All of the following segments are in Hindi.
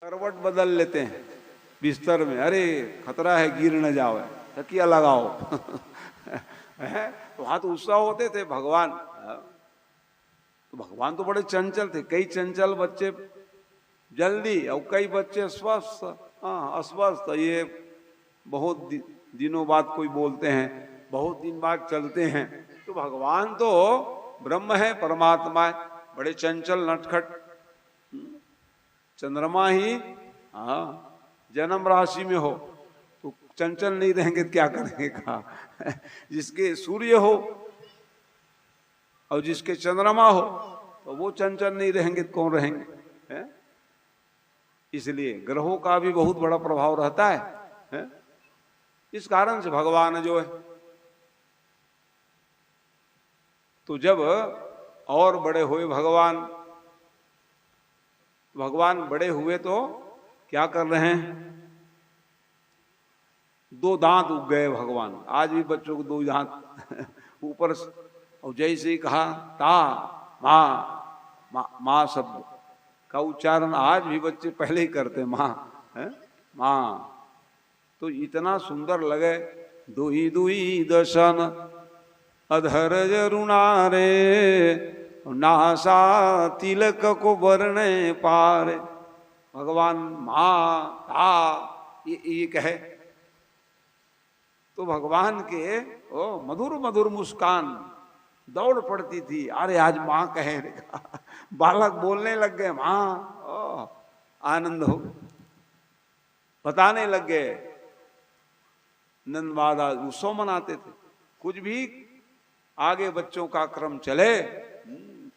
करवट बदल लेते हैं बिस्तर में, अरे खतरा है गिर न जाओ, तकिया लगाओ। तो वहां तो उत्साह होते थे भगवान। तो भगवान तो बड़े चंचल थे, कई चंचल बच्चे जल्दी और कई बच्चे स्वस्थ, हाँ अस्वस्थ। ये बहुत दिनों बाद कोई बोलते हैं, बहुत दिन बाद चलते हैं। तो भगवान तो ब्रह्म है, परमात्मा है, बड़े चंचल नटखट। चंद्रमा ही हाँ जन्म राशि में हो तो चंचल नहीं रहेंगे तो क्या करेंगे कहा। जिसके सूर्य हो और जिसके चंद्रमा हो तो वो चंचल नहीं रहेंगे तो कौन रहेंगे है? इसलिए ग्रहों का भी बहुत बड़ा प्रभाव रहता है? इस कारण से भगवान जो है, तो जब और बड़े हुए भगवान बड़े हुए तो क्या कर रहे हैं? 2 दांत उग गए भगवान। आज भी बच्चों को 2 दांत ऊपर, और जैसे ही कहा ता माँ शब्द का उच्चारण आज भी बच्चे पहले ही करते माँ है माँ। तो इतना सुंदर लगे, दुई दुई दशन अधर जरुणारे नासा तिलक को बरने पारे। भगवान माँ ता ये कहे तो भगवान के ओ मधुर मधुर मुस्कान दौड़ पड़ती थी। अरे आज माँ कहे, बालक बोलने लग गए माँ, आनंद हो बताने लग गए। नंद महाराज उत्सव मनाते थे। कुछ भी आगे बच्चों का क्रम चले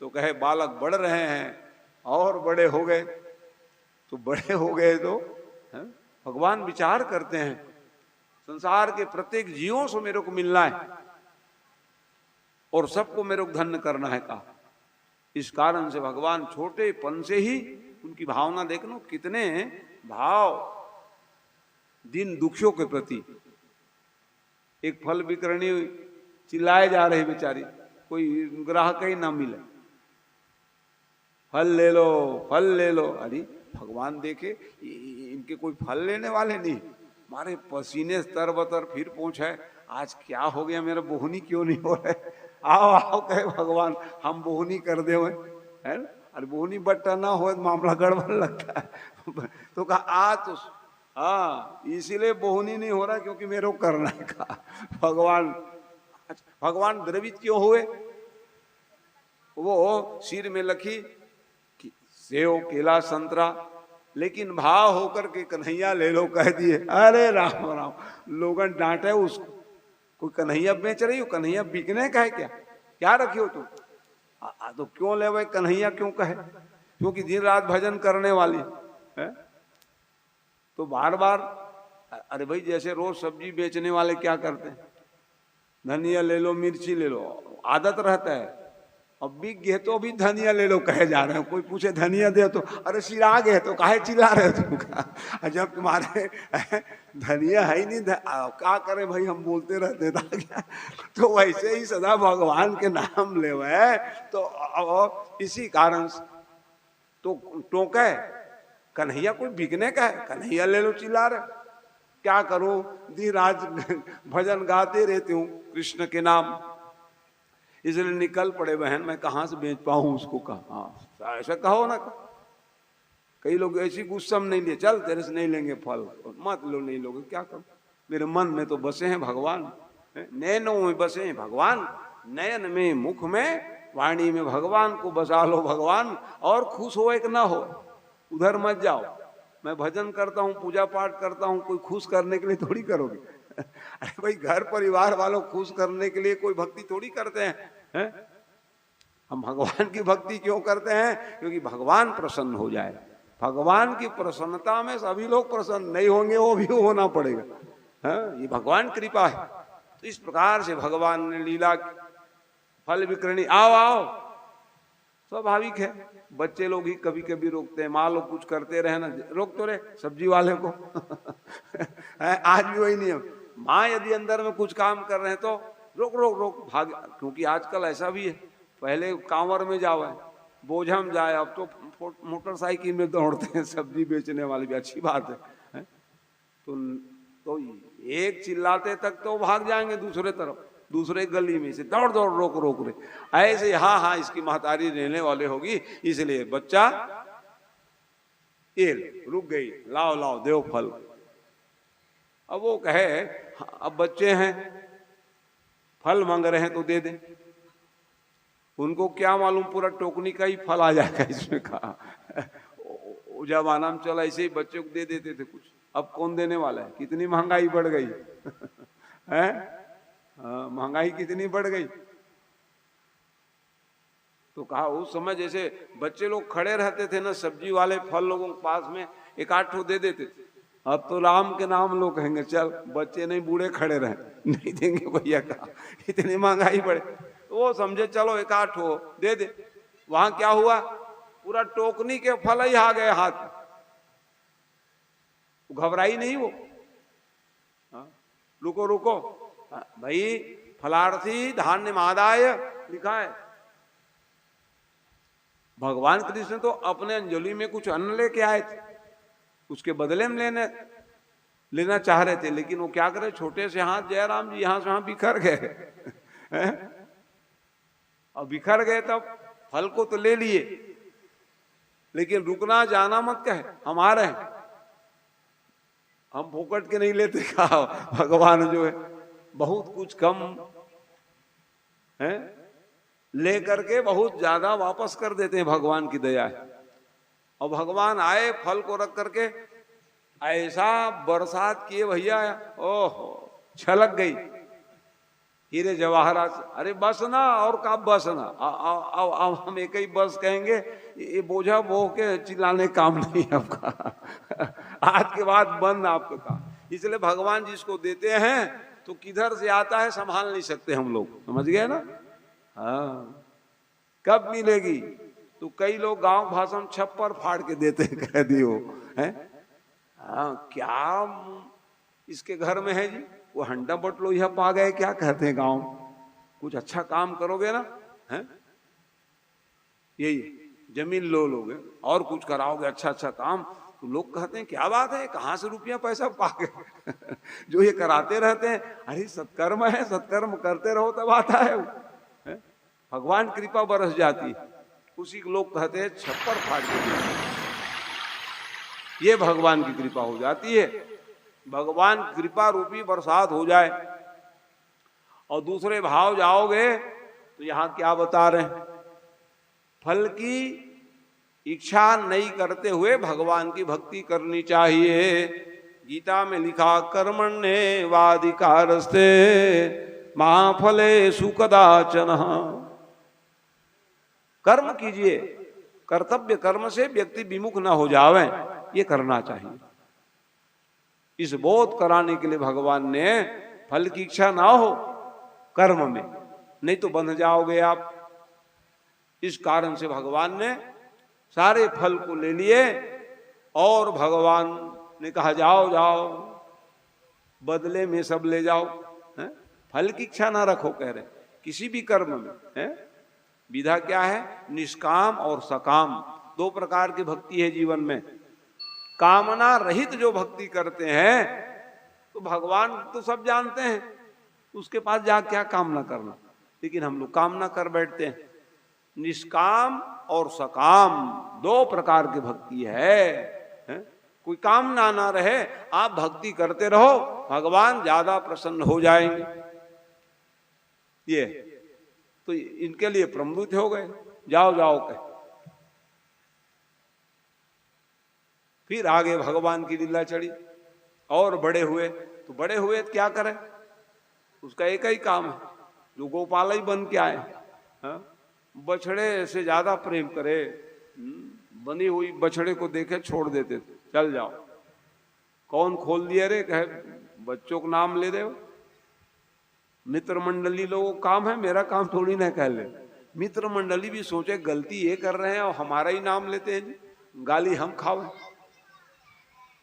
तो कहे बालक बढ़ रहे हैं और बड़े हो गए। तो बड़े हो गए तो भगवान विचार करते हैं संसार के प्रत्येक जीवों से मेरे को मिलना है और सबको मेरे को धन्य करना है कहा। इस कारण से भगवान छोटेपन से ही उनकी भावना देख लो, कितने भाव दिन दुखियों के प्रति। एक फल विक्रणी चिल्लाए जा रही बेचारी, कोई ग्राहक ही ना मिले, फल ले लो फल ले लो। अरे भगवान देखे इनके कोई फल लेने वाले नहीं, मारे पसीने तर बतर फिर पूछे आज क्या हो गया, मेरा बोहनी क्यों नहीं हो रहा है? आओ आओ कहे भगवान हम बोहनी कर दे है। अरे बोहनी बट्टा ना हो मामला गड़बड़ लगता है। तो कहा आ तो हाँ इसीलिए बोहनी नहीं हो रहा क्योंकि मेरे को करना है कहा। भगवान द्रवित क्यों हुए? वो सिर में लखी सेव केला संतरा, लेकिन भाव होकर के कन्हैया ले लो कह दिए। अरे राम राम, लोगन डांटे उसको, कोई कन्हैया बेच रही हो, कन्हैया बिकने का है क्या? क्या रखी हो तुम? तो क्यों ले भाई कन्हैया क्यों कहे? क्योंकि दिन रात भजन करने वाली है। तो बार बार अरे भाई जैसे रोज सब्जी बेचने वाले क्या करते हैं, धनिया ले लो मिर्ची ले लो, आदत रहता है। अब बिक गए तो भी धनिया ले लो कहे जा रहे हैं। कोई पूछे धनिया दे तो अरे सिरा गए तो काहे चिल्ला रहे हो तुम? जब तुम्हारे धनिया है ही नहीं, क्या करें भाई, हम बोलते रहते था। तो वैसे ही सदा भगवान के नाम ले तो इसी कारण तो टोके कन्हैया कोई बिकने का है, कन्हैया ले लो चिल्ला रहे। क्या करूं, दिन रात भजन गाते रहती हूँ कृष्ण के नाम, इसलिए निकल पड़े बहन, मैं कहाँ से बेच पाऊं उसको। कहा हाँ ऐसा कहो ना। कई लोग ऐसी गुस्सा में नहीं लिए, चल तेरे से नहीं लेंगे फल, मत लो नहीं लोगे, क्या करो। मेरे मन में तो बसे हैं भगवान, नैनों में बसे हैं भगवान, नयन में मुख में वाणी में भगवान को बसा लो भगवान। और खुश हो एक ना हो उधर मत जाओ। मैं भजन करता हूँ पूजा पाठ करता हूँ, कोई खुश करने के लिए थोड़ी करोगे। अरे भाई घर परिवार वालों खुश करने के लिए कोई भक्ति थोड़ी करते हैं? हम भगवान की भक्ति क्यों करते हैं? क्योंकि भगवान प्रसन्न हो जाए। भगवान की प्रसन्नता में सभी लोग प्रसन्न नहीं होंगे, वो भी होना पड़ेगा। ये भगवान कृपा है। तो इस प्रकार से भगवान ने लीला फल विक्रणी आओ आओ, स्वाभाविक है। बच्चे लोग ही कभी कभी रोकते हैं, माँ लोग कुछ करते रहे ना, रोक तो रहे सब्जी वाले को। आज भी वही नियम, माँ यदि अंदर में कुछ काम कर रहे हैं तो रोक रोक रोक भाग। क्योंकि आजकल ऐसा भी है, पहले कांवर में जाओ बोझम जाए, अब तो मोटरसाइकिल में दौड़ते हैं सब्जी बेचने वाले भी, अच्छी बात है? तो एक चिल्लाते तक तो भाग जाएंगे दूसरे तरफ, दूसरे गली में से दौड़ दौड़ रोक रहे ऐसे। हाँ हाँ इसकी महतारी रहने वाले होगी इसलिए बच्चा ये रुक गई, लाओ लाओ देव फल। अब वो कहे अब बच्चे हैं फल मांग रहे हैं तो दे दें, उनको क्या मालूम पूरा टोकनी का ही फल आ जाएगा इसमें। कहा जमाना में चला ऐसे ही बच्चे को दे देते थे कुछ, अब कौन देने वाला है? कितनी महंगाई बढ़ गई है, महंगाई कितनी बढ़ गई। तो कहा उस समय जैसे बच्चे लोग खड़े रहते थे ना सब्जी वाले फल लोगों के पास में, एक आठ ठो दे देते थे। अब तो राम के नाम लोग कहेंगे चल बच्चे नहीं बूढ़े खड़े रहे, नहीं देंगे भैया, कहा इतनी महंगाई बढ़े। तो वो समझे चलो एक आठ हो दे दे। वहां क्या हुआ, पूरा टोकनी के फल ही आ गए हाथ, घबराई नहीं वो। रुको रुको भाई, फलार्थी धान्य मादाय लिखा है। भगवान कृष्ण तो अपने अंजलि में कुछ अन्न लेके आए थे, उसके बदले में लेना चाह रहे थे, लेकिन वो क्या करे, छोटे से हाथ जयराम जी यहां से वहां बिखर गए। और बिखर गए तब फल को तो ले लिए, लेकिन रुकना जाना मत कहे, हमारे हैं, हम फोकट के नहीं लेते। कहा भगवान जो है बहुत कुछ कम है लेकर के बहुत ज्यादा वापस कर देते हैं, भगवान की दया है। और भगवान आए फल को रख करके ऐसा बरसात किए भैया, ओहो छलक गई हीरे जवाहरात। अरे बस ना, और का बस ना, अब हम एक ही बस कहेंगे, ये बोझा बो के चिल्लाने काम नहीं आपका। आज के बाद बंद आपका काम। इसलिए भगवान जिसको देते हैं तो किधर से आता है संभाल नहीं सकते हम लोग, समझ गए ना। हाँ कब मिलेगी, तो कई लोग गांव भाषा में छप्पर फाड़ के देते हैं, कह दियो है। हाँ क्या इसके घर में है जी, वो हंडा बटलो यह पा गए, क्या कहते हैं गांव, कुछ अच्छा काम करोगे ना है, यही जमीन लो लोगे और कुछ कराओगे अच्छा अच्छा काम, तो लोग कहते हैं क्या बात है, कहाँ से रुपया पैसा पागे। जो ये कराते रहते हैं, अरे सत्कर्म है, सत्कर्म करते रहो तब आता है, भगवान कृपा बरस जाती है। उसी को लोग कहते हैं छप्पर फाड़ के, ये भगवान की कृपा हो जाती है। भगवान कृपा रूपी बरसात हो जाए। और दूसरे भाव जाओगे तो यहां क्या बता रहे हैं, फल की इच्छा नहीं करते हुए भगवान की भक्ति करनी चाहिए। गीता में लिखा कर्मण्ये वाधिकारस्ते महाफले सुकदाचन। कर्म कीजिए, कर्तव्य कर्म से व्यक्ति विमुख न हो जावे, ये करना चाहिए। इस बोध कराने के लिए भगवान ने फल की इच्छा ना हो कर्म में, नहीं तो बंध जाओगे आप। इस कारण से भगवान ने सारे फल को ले लिए और भगवान ने कहा जाओ जाओ बदले में सब ले जाओ, है? फल की इच्छा ना रखो, कह रहे किसी भी कर्म में है। विधा क्या है, निष्काम और सकाम, दो प्रकार की भक्ति है जीवन में। कामना रहित जो भक्ति करते हैं तो भगवान तो सब जानते हैं, उसके पास जा क्या कामना करना, लेकिन हम लोग कामना कर बैठते हैं। निष्काम और सकाम दो प्रकार की भक्ति है? कोई कामना ना रहे, आप भक्ति करते रहो, भगवान ज्यादा प्रसन्न हो जाएंगे। ये तो इनके लिए प्रमोदित हो गए, जाओ जाओ कह। फिर आगे भगवान की लीला चढ़ी और बड़े हुए, तो बड़े हुए तो क्या करें, उसका एक ही काम है, जो गोपाल ही बन के आए, बछड़े से ज्यादा प्रेम करे, बनी हुई बछड़े को देखे छोड़ देते थे, चल जाओ। कौन खोल दिया रे, कहे बच्चों को नाम ले दे। मित्र मंडली लोगों का काम है, मेरा काम थोड़ी ना कह ले। मित्र मंडली भी सोचे गलती ये कर रहे हैं और हमारा ही नाम लेते हैं, गाली हम खाओ।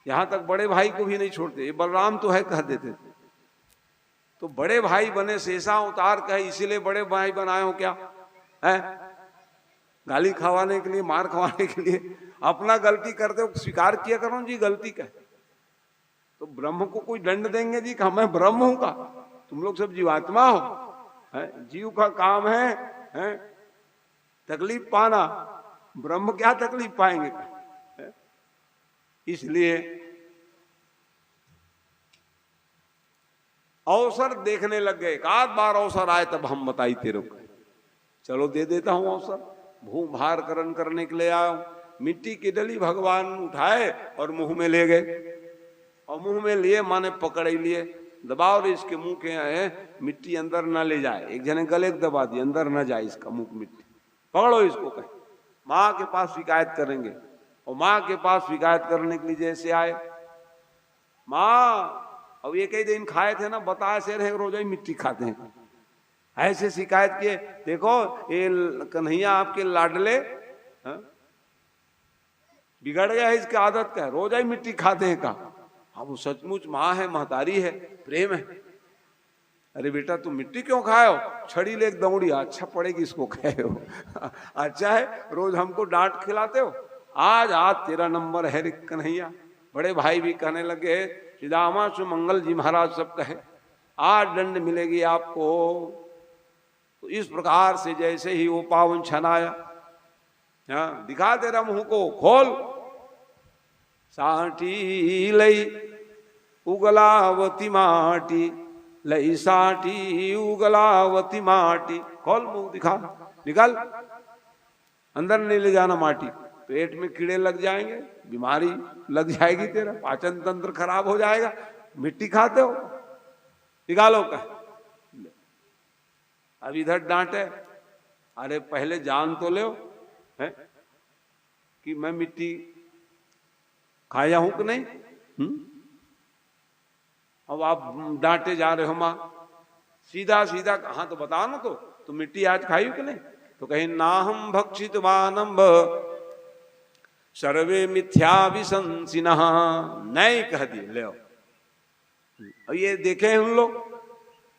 यहां तक बड़े भाई को भी नहीं छोड़ते, ये बलराम तो है कह देते थे। तो बड़े भाई बने, शेषा उतार कहे इसीलिए बड़े भाई बनाए हो क्या है? गाली खवाने के लिए, मार खवाने के लिए। अपना गलती करते हो स्वीकार किया करो जी गलती का। तो ब्रह्म को कोई दंड देंगे जी कि मैं ब्रह्म हूं का, तुम लोग सब जीवात्मा हो, है? जीव का काम है तकलीफ पाना, ब्रह्म क्या तकलीफ पाएंगे? है? इसलिए अवसर देखने लग गए, एक आध बार अवसर आए तब हम बताई तेरे को, चलो दे देता हूं अवसर। भू भार करण करने के लिए आया, मिट्टी की डली भगवान उठाए और मुंह में ले गए। और मुंह में लिए माने पकड़ ही लिए, दबाओ रे इसके मुंह के है, मिट्टी अंदर ना ले जाए। एक जने गले दबा दिए, अंदर ना जाए इसका मुंह मिट्टी, पकड़ो इसको। कहे माँ के पास शिकायत करेंगे। और माँ के पास शिकायत करने के लिए जैसे आए, माँ अब एक ही दिन खाए थे ना, बताए से रहे रोज ही मिट्टी खाते हैं। ऐसे शिकायत किए, देखो ये कन्हैया आपके लाडले बिगड़ गया है, इसकी आदत का है, रोज ही मिट्टी खाते हैं का। अब वो सचमुच माँ है, महतारी है, प्रेम है। अरे बेटा तुम मिट्टी क्यों खाए हो? छड़ी ले दौड़ी, अच्छा पड़ेगी इसको खाए हो। अच्छा है रोज हमको डांट खिलाते हो, आज तेरा नंबर है रे कन्हैया। बड़े भाई भी कहने लगे, श्रीदामा सुमंगल जी महाराज सब कहे आज दंड मिलेगी आपको। तो इस प्रकार से जैसे ही वो पावन क्षण आया, दिखा तेरा मुंह को खोल। साटी लई उगलावती माटी, लई साटी उगलावती माटी, खोल मुंह दिखा, निकाल, अंदर नहीं ले जाना माटी, पेट में कीड़े लग जाएंगे, बीमारी लग जाएगी, तेरा पाचन तंत्र खराब हो जाएगा, मिट्टी खाते हो, निकालो। कह अब इधर डांटे, अरे पहले जान तो लो है कि मैं मिट्टी खाया हूं कि नहीं। अब आप डांटे जा रहे हो मां, सीधा सीधा हाँ तो बताओ ना, तो मिट्टी आज खाई हो कि नहीं? तो कहे ना हम भक्षित वानम्ब सर्वे मिथ्या विशंसिनः, नहीं कह दिए ले। अब ये देखे उन लोग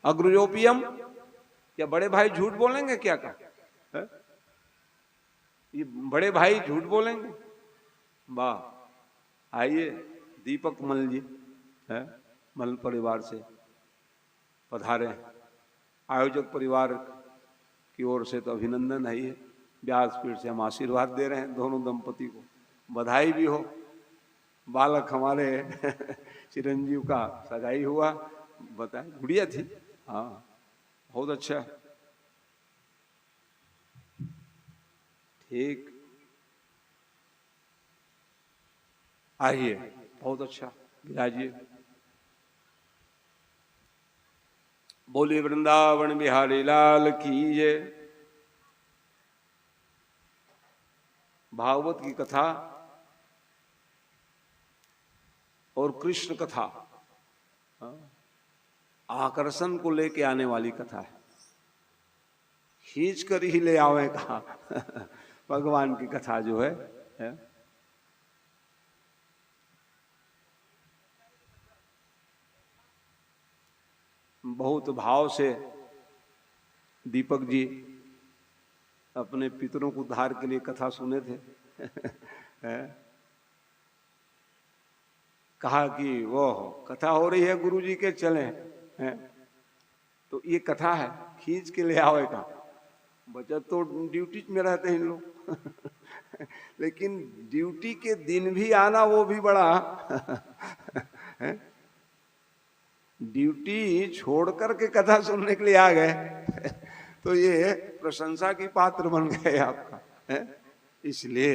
अग्रजोपियम, क्या बड़े भाई झूठ बोलेंगे क्या? है? ये बड़े भाई झूठ बोलेंगे? वाह, आइए दीपक मल जी है, मल परिवार से पधारे, आयोजक परिवार की ओर से तो अभिनंदन है। ये व्यासपीठ से हम आशीर्वाद दे रहे हैं दोनों दंपति को, बधाई भी हो। बालक हमारे चिरंजीव का सगाई हुआ, बताए गुड़िया थी, हाँ बहुत अच्छा, ठीक, आइए बहुत अच्छा, विराजिए। बोलिए वृंदावन बिहारी लाल की जय। भागवत की कथा और कृष्ण कथा आकर्षण को लेके आने वाली कथा है, खींच कर ही ले आवे कहा। भगवान की कथा जो है बहुत भाव से दीपक जी अपने पितरों को उद्धार के लिए कथा सुने थे। कहा कि वो कथा हो रही है गुरु जी के चले हैं, तो ये कथा है, खींच के ले आवे का। बचत तो ड्यूटी में रहते हैं इन लोग। लेकिन ड्यूटी के दिन भी आना वो भी बड़ा है। ड्यूटी छोड़ करके कथा सुनने के लिए आ गए, तो ये प्रशंसा की पात्र बन गए आपका है? इसलिए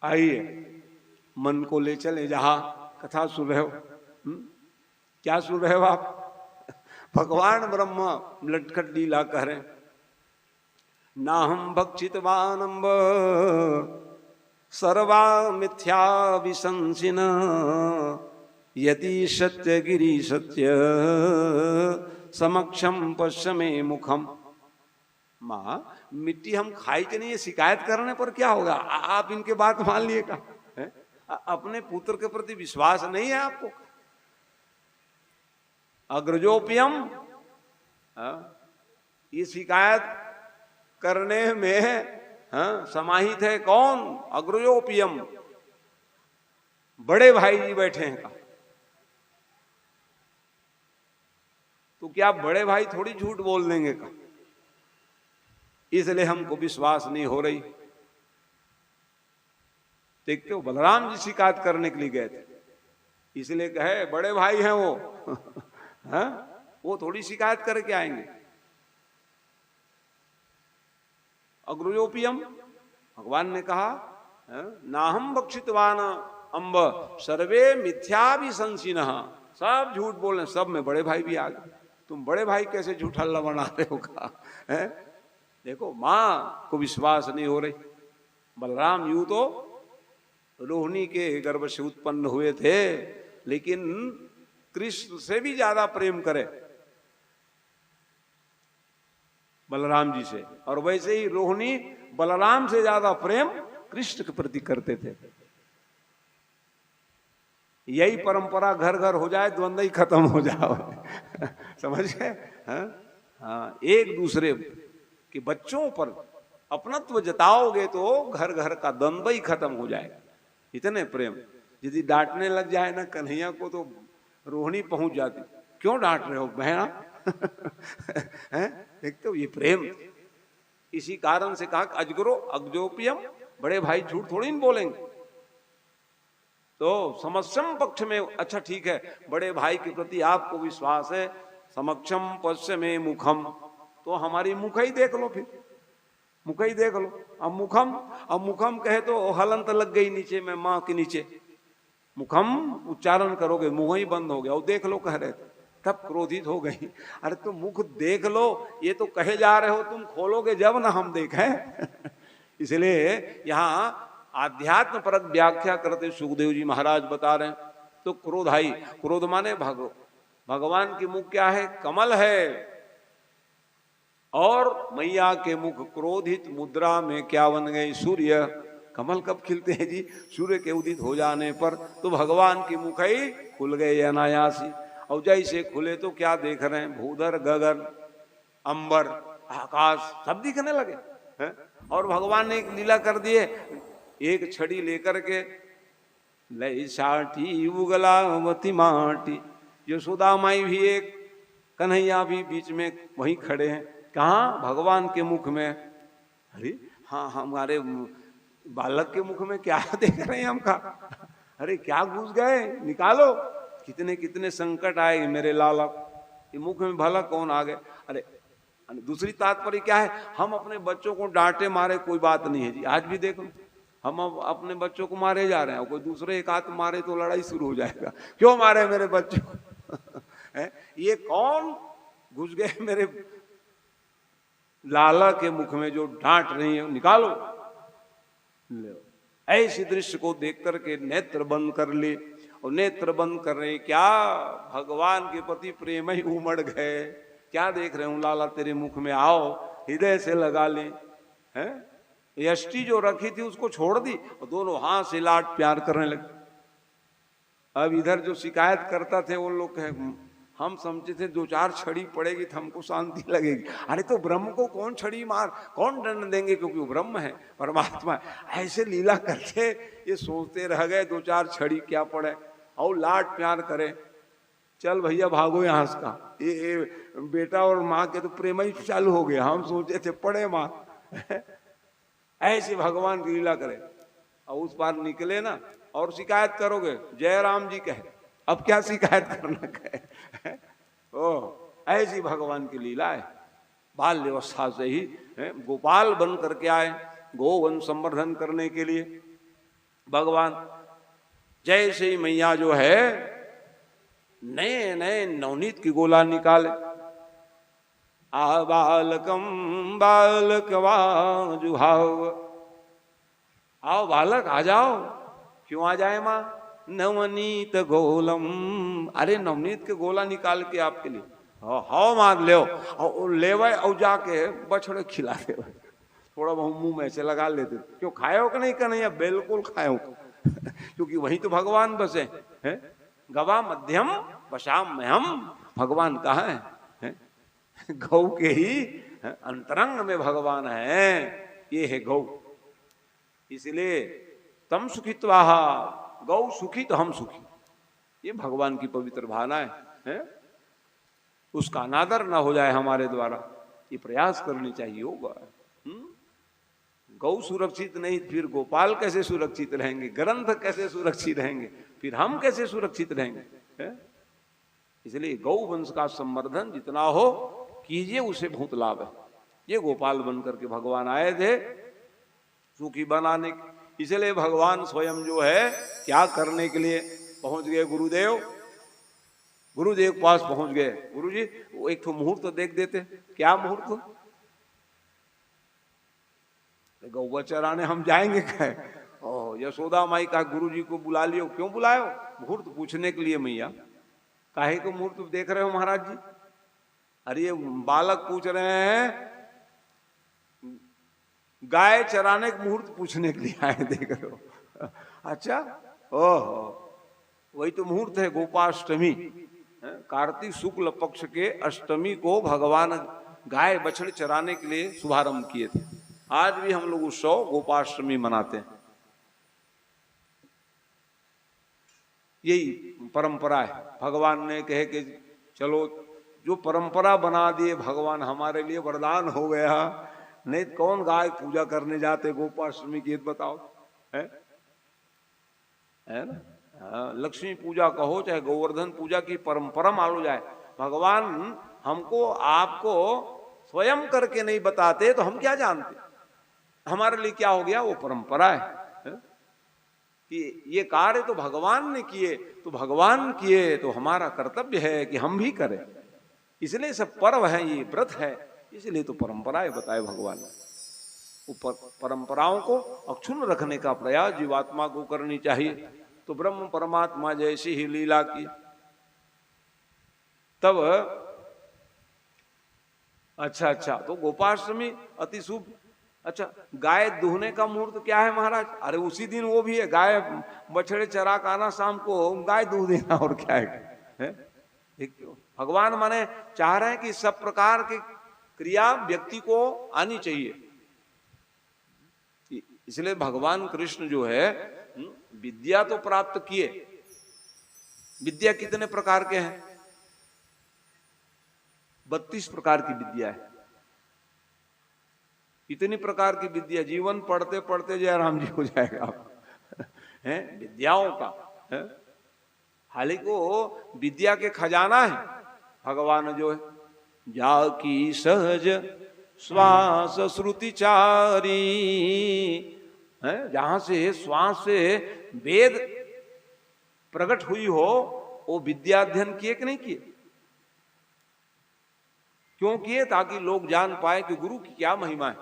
आइए मन को ले चले जहां कथा सुन रहे हो। क्या सुन रहे हो आप? भगवान ब्रह्म लटखट लीला कह रहे, ना हम भक्षितवानम्ब सर्वा मिथ्या विशंसिन, यदि सत्य गिरी सत्य समक्षम पश्चिमे मुखम। माँ मिट्टी हम खाई के नहीं, ये शिकायत करने पर क्या होगा? आप इनके बात मान लिए का है? अपने पुत्र के प्रति विश्वास नहीं है आपको? अग्रजोपियम ये शिकायत करने में समाहित है कौन? अग्रयोपियम, बड़े भाई जी बैठे हैं। तो क्या बड़े भाई थोड़ी झूठ बोल देंगे का? इसलिए हमको विश्वास नहीं हो रही। देखते हो बलराम जी शिकायत करने के लिए गए थे, इसलिए कहे बड़े भाई हैं वो हाँ? वो थोड़ी शिकायत करके आएंगे। अग्रयोपियम, भगवान ने कहा ना हम बक्षितवान अम्ब सर्वे मिथ्या भी संसीन, सब झूठ बोल रहे, सब में बड़े भाई भी आ गए। तुम बड़े भाई कैसे झूठा हल्ला बना रहे हो का? देखो मां को विश्वास नहीं हो रही। बलराम यूं तो रोहिणी के गर्भ से उत्पन्न हुए थे, लेकिन कृष्ण से भी ज्यादा प्रेम करे बलराम जी से, और वैसे ही रोहिणी बलराम से ज्यादा प्रेम कृष्ण के प्रति करते थे। यही परंपरा घर घर हो जाए, द्वंद्व ही खत्म हो जाए समझ गए? हाँ, एक दूसरे के बच्चों पर अपनत्व जताओगे तो घर घर का द्वंद्व ही खत्म हो जाएगा। इतने प्रेम, यदि डांटने लग जाए ना कन्हैया को तो रोहिणी पहुंच जाती, क्यों डांट रहे हो बहना देखते हो ये प्रेम। इसी कारण से कहा अजगरो अग्जोपियम, बड़े भाई झूठ थोड़ी नहीं बोलेंगे। तो समक्षम पक्ष में, अच्छा ठीक है बड़े भाई के प्रति आपको विश्वास है, समक्षम पश्च में मुखम, तो हमारी मुख ही देख लो, फिर मुख ही देख लो। अब मुखम कहे तो हलंत लग गई नीचे में, मां के नीचे मुखम उच्चारण करोगे मुंह ही बंद हो गया। और देख लो कह रहे थे, तब क्रोधित हो गई। अरे तुम मुख देख लो, ये तो कहे जा रहे हो, तुम खोलोगे जब ना हम देखें इसलिए यहाँ आध्यात्म परक व्याख्या करते सुखदेव जी महाराज बता रहे हैं। तो क्रोध आई, क्रोध माने भगवान की मुख क्या है? कमल है। और मैया के मुख क्रोधित मुद्रा में क्या बन गए? सूर्य। कमल कब खिलते हैं जी? सूर्य के उदित हो जाने पर। तो भगवान की मुख ही खुल गए अनायासी। और जैसे खुले तो क्या देख रहे हैं? भूधर, गगन, अंबर, आकाश सब दिखने लगे हैं? और भगवान ने एक लीला कर दिए, एक छड़ी लेकर के लई साठी उगलावती माटी, यशोदा माई भी एक, कन्हैया भी बीच में वहीं खड़े हैं। कहाँ? भगवान के मुख में। अरे हाँ, हमारे बालक के मुख में क्या देख रहे हैं हम का? अरे क्या घुस गए, निकालो। कितने कितने संकट आए मेरे लालक, ये मुख में भला कौन आ गए? अरे दूसरी तात्पर्य क्या है? हम अपने बच्चों को डांटे मारे कोई बात नहीं है जी। आज भी देखो हम अब अपने बच्चों को मारे जा रहे हैं, कोई दूसरे एक हाथ मारे तो लड़ाई शुरू हो जाएगा, क्यों मारे मेरे बच्चों को ये कौन घुस गए मेरे लाला के मुख में जो डांट रही है, निकालो। ले ऐसे दृश्य को देख करके नेत्र बंद कर ले। और नेत्र बंद कर रहे क्या? भगवान के प्रति प्रेम ही उमड़ गए। क्या देख रहे हूं लाला तेरे मुख में, आओ हृदय से लगा ले। हैं यष्टि जो रखी थी उसको छोड़ दी और दोनों हाथ से लाड प्यार करने लगे। अब इधर जो शिकायत करता थे वो लोग हम समझे थे दो चार छड़ी पड़ेगी तो हमको शांति लगेगी। अरे तो ब्रह्म को कौन छड़ी मार, कौन दंड देंगे, क्योंकि वो ब्रह्म है, परमात्मा। ऐसे लीला करके ये सोचते रह गए दो चार छड़ी क्या पड़े, और लाड प्यार करे। चल भैया भागो यहाँ से का, ये बेटा और माँ के तो प्रेम ही चालू हो गया। हम सोचे थे पड़े माँ ऐसे भगवान की लीला करे। और उस पार निकले ना और शिकायत करोगे, जय राम जी कहे, अब क्या शिकायत करना कहे ऐसी भगवान की लीला है। बाल्य अवस्था से ही गोपाल बन करके आए, गोवन संवर्धन करने के लिए भगवान। जैसे ही मैया जो है नए नए नवनीत की गोला निकाले, आ बालकम बालकवा जुहाव, आओ बालक आ जाओ। क्यों आ जाए माँ? नवनीत गोलम, अरे नवनीत के गोला निकाल के आपके लिए। हाओ मार ले लेवे और जाके बछड़े खिला दे, थोड़ा बहुत मुंह में से लगा लेते। क्यों खाए हो कि नहीं कन्हैया? बिल्कुल खाए हो क्योंकि वहीं तो भगवान बसे हैं। गवा मध्यम वशाम में हम, भगवान कहाँ है? गौ के ही अंतरंग में भगवान है, ये है गौ। इसलिए तम सुखित्वाह, गौ सुखी तो हम सुखी, ये भगवान की पवित्र भावना है? उसका अनादर ना हो जाए हमारे द्वारा, ये प्रयास करनी चाहिए होगा। गौ सुरक्षित नहीं, फिर गोपाल कैसे सुरक्षित रहेंगे, ग्रंथ कैसे सुरक्षित रहेंगे, फिर हम कैसे सुरक्षित रहेंगे? इसलिए गौ वंश का संवर्धन जितना हो कीजिए, उसे बहुत लाभ है। ये गोपाल बनकर के भगवान आए थे सुखी बनाने, इसलिए भगवान स्वयं जो है क्या करने के लिए पहुंच गए, गुरुदेव के पास पहुंच गए। गुरु जी वो एक तो मुहूर्त देख देते, क्या मुहूर्त? गौ चराने हम जाएंगे क्या? यशोदा माई का गुरु जी को बुला लियो, क्यों बुलायो? मुहूर्त पूछने के लिए। मैया काहे को मुहूर्त देख रहे हो महाराज जी? अरे ये बालक पूछ रहे हैं गाय चराने के मुहूर्त पूछने के लिए आए, देख रहे हो? अच्छा, ओहो, वही तो मुहूर्त है, गोपाष्टमी। कार्तिक शुक्ल पक्ष के अष्टमी को भगवान गाय बछड़े चराने के लिए शुभारंभ किए थे। आज भी हम लोग उत्सव गोपाष्टमी मनाते हैं, यही परंपरा है। भगवान ने कहे कि चलो, जो परंपरा बना दिए भगवान, हमारे लिए वरदान हो गया। नहीं कौन गाय पूजा करने जाते गोपाष्टमी की, बताओ? है ना? लक्ष्मी पूजा कहो चाहे गोवर्धन पूजा की परंपरा मालूम जाए, भगवान हमको आपको स्वयं करके नहीं बताते तो हम क्या जानते? हमारे लिए क्या हो गया? वो परंपरा है कि ये कार्य तो भगवान ने किए, तो भगवान किए तो हमारा कर्तव्य है कि हम भी करें। इसलिए सब पर्व है, ये व्रत है, इसलिए तो परंपराएं बताए भगवान ने। परंपराओं को अक्षुण्ण रखने का प्रयास जीवात्मा को करनी चाहिए। तो ब्रह्म परमात्मा जैसी ही लीला की। तब अच्छा, तो गोपाष्टमी अति शुभ। अच्छा, गाय दूहने का मुहूर्त क्या है महाराज? अरे उसी दिन वो भी है, गाय बछड़े चरा का आना, शाम को गाय दूह देना, और क्या है? भगवान माने चाह रहे हैं कि सब प्रकार की क्रिया व्यक्ति को आनी चाहिए। इसलिए भगवान कृष्ण जो है विद्या तो प्राप्त किए। विद्या कितने प्रकार के हैं? 32 प्रकार की विद्या है। इतनी प्रकार की विद्या, जीवन पढ़ते पढ़ते जयराम जी हो जाएगा हैं विद्याओं का। हालांकि वो विद्या के खजाना है भगवान जो है। जाकी सहज श्वास श्रुतिचारी, जहां से श्वास से वेद प्रकट हुई हो, वो विद्या अध्ययन किए कि नहीं किए? क्यों किए? ताकि लोग जान पाए कि गुरु की क्या महिमा है,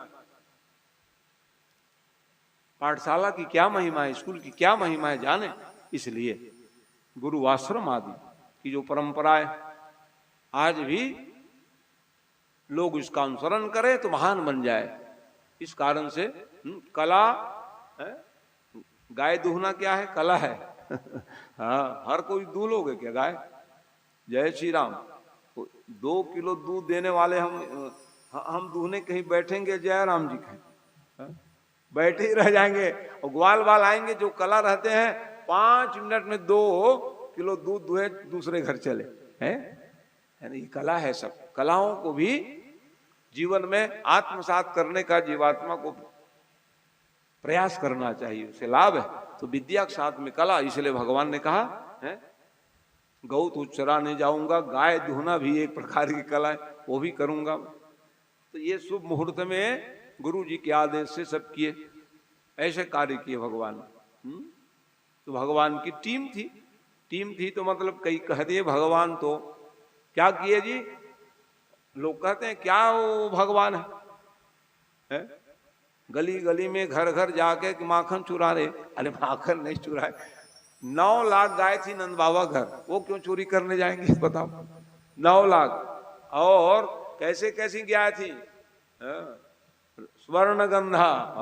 पाठशाला की क्या महिमा है, स्कूल की क्या महिमा है, जाने। इसलिए गुरु आश्रम आदि की जो परंपरा है, आज भी लोग इसका अनुसरण करें तो महान बन जाए। इस कारण से कला है? गाय दूहना क्या है? कला है। हाँ, हर कोई दूह लोगे क्या गाय? जय श्री राम। 2 किलो दूध देने वाले हम दूहने कहीं बैठेंगे जय राम जी के, बैठे ही रह जाएंगे। और ग्वाल बाल आएंगे जो कला रहते हैं, 5 मिनट में 2 किलो दूध दुहे दूसरे घर चले हैं। ये कला है। सब कलाओं को भी जीवन में आत्मसात करने का जीवात्मा को प्रयास करना चाहिए, उसे लाभ है। तो विद्या के साथ में कला, इसलिए भगवान ने कहा है गौ तो चराने जाऊंगा, गाय दूहना भी एक प्रकार की कला है, वो भी करूंगा। तो ये शुभ मुहूर्त में गुरु जी के आदेश से सब किए, ऐसे कार्य किए भगवान। तो भगवान की टीम थी तो मतलब कई कह दिए भगवान तो क्या किए जी? लोग कहते हैं क्या वो भगवान है? गली गली में घर घर जाके माखन चुरा रहे। अरे माखन नहीं चुराए, 9 लाख गाय थी नंद बाबा घर, वो क्यों चोरी करने जाएंगे बताओ? 9 लाख। और कैसे कैसी गाय थी? स्वर्ण गंधा,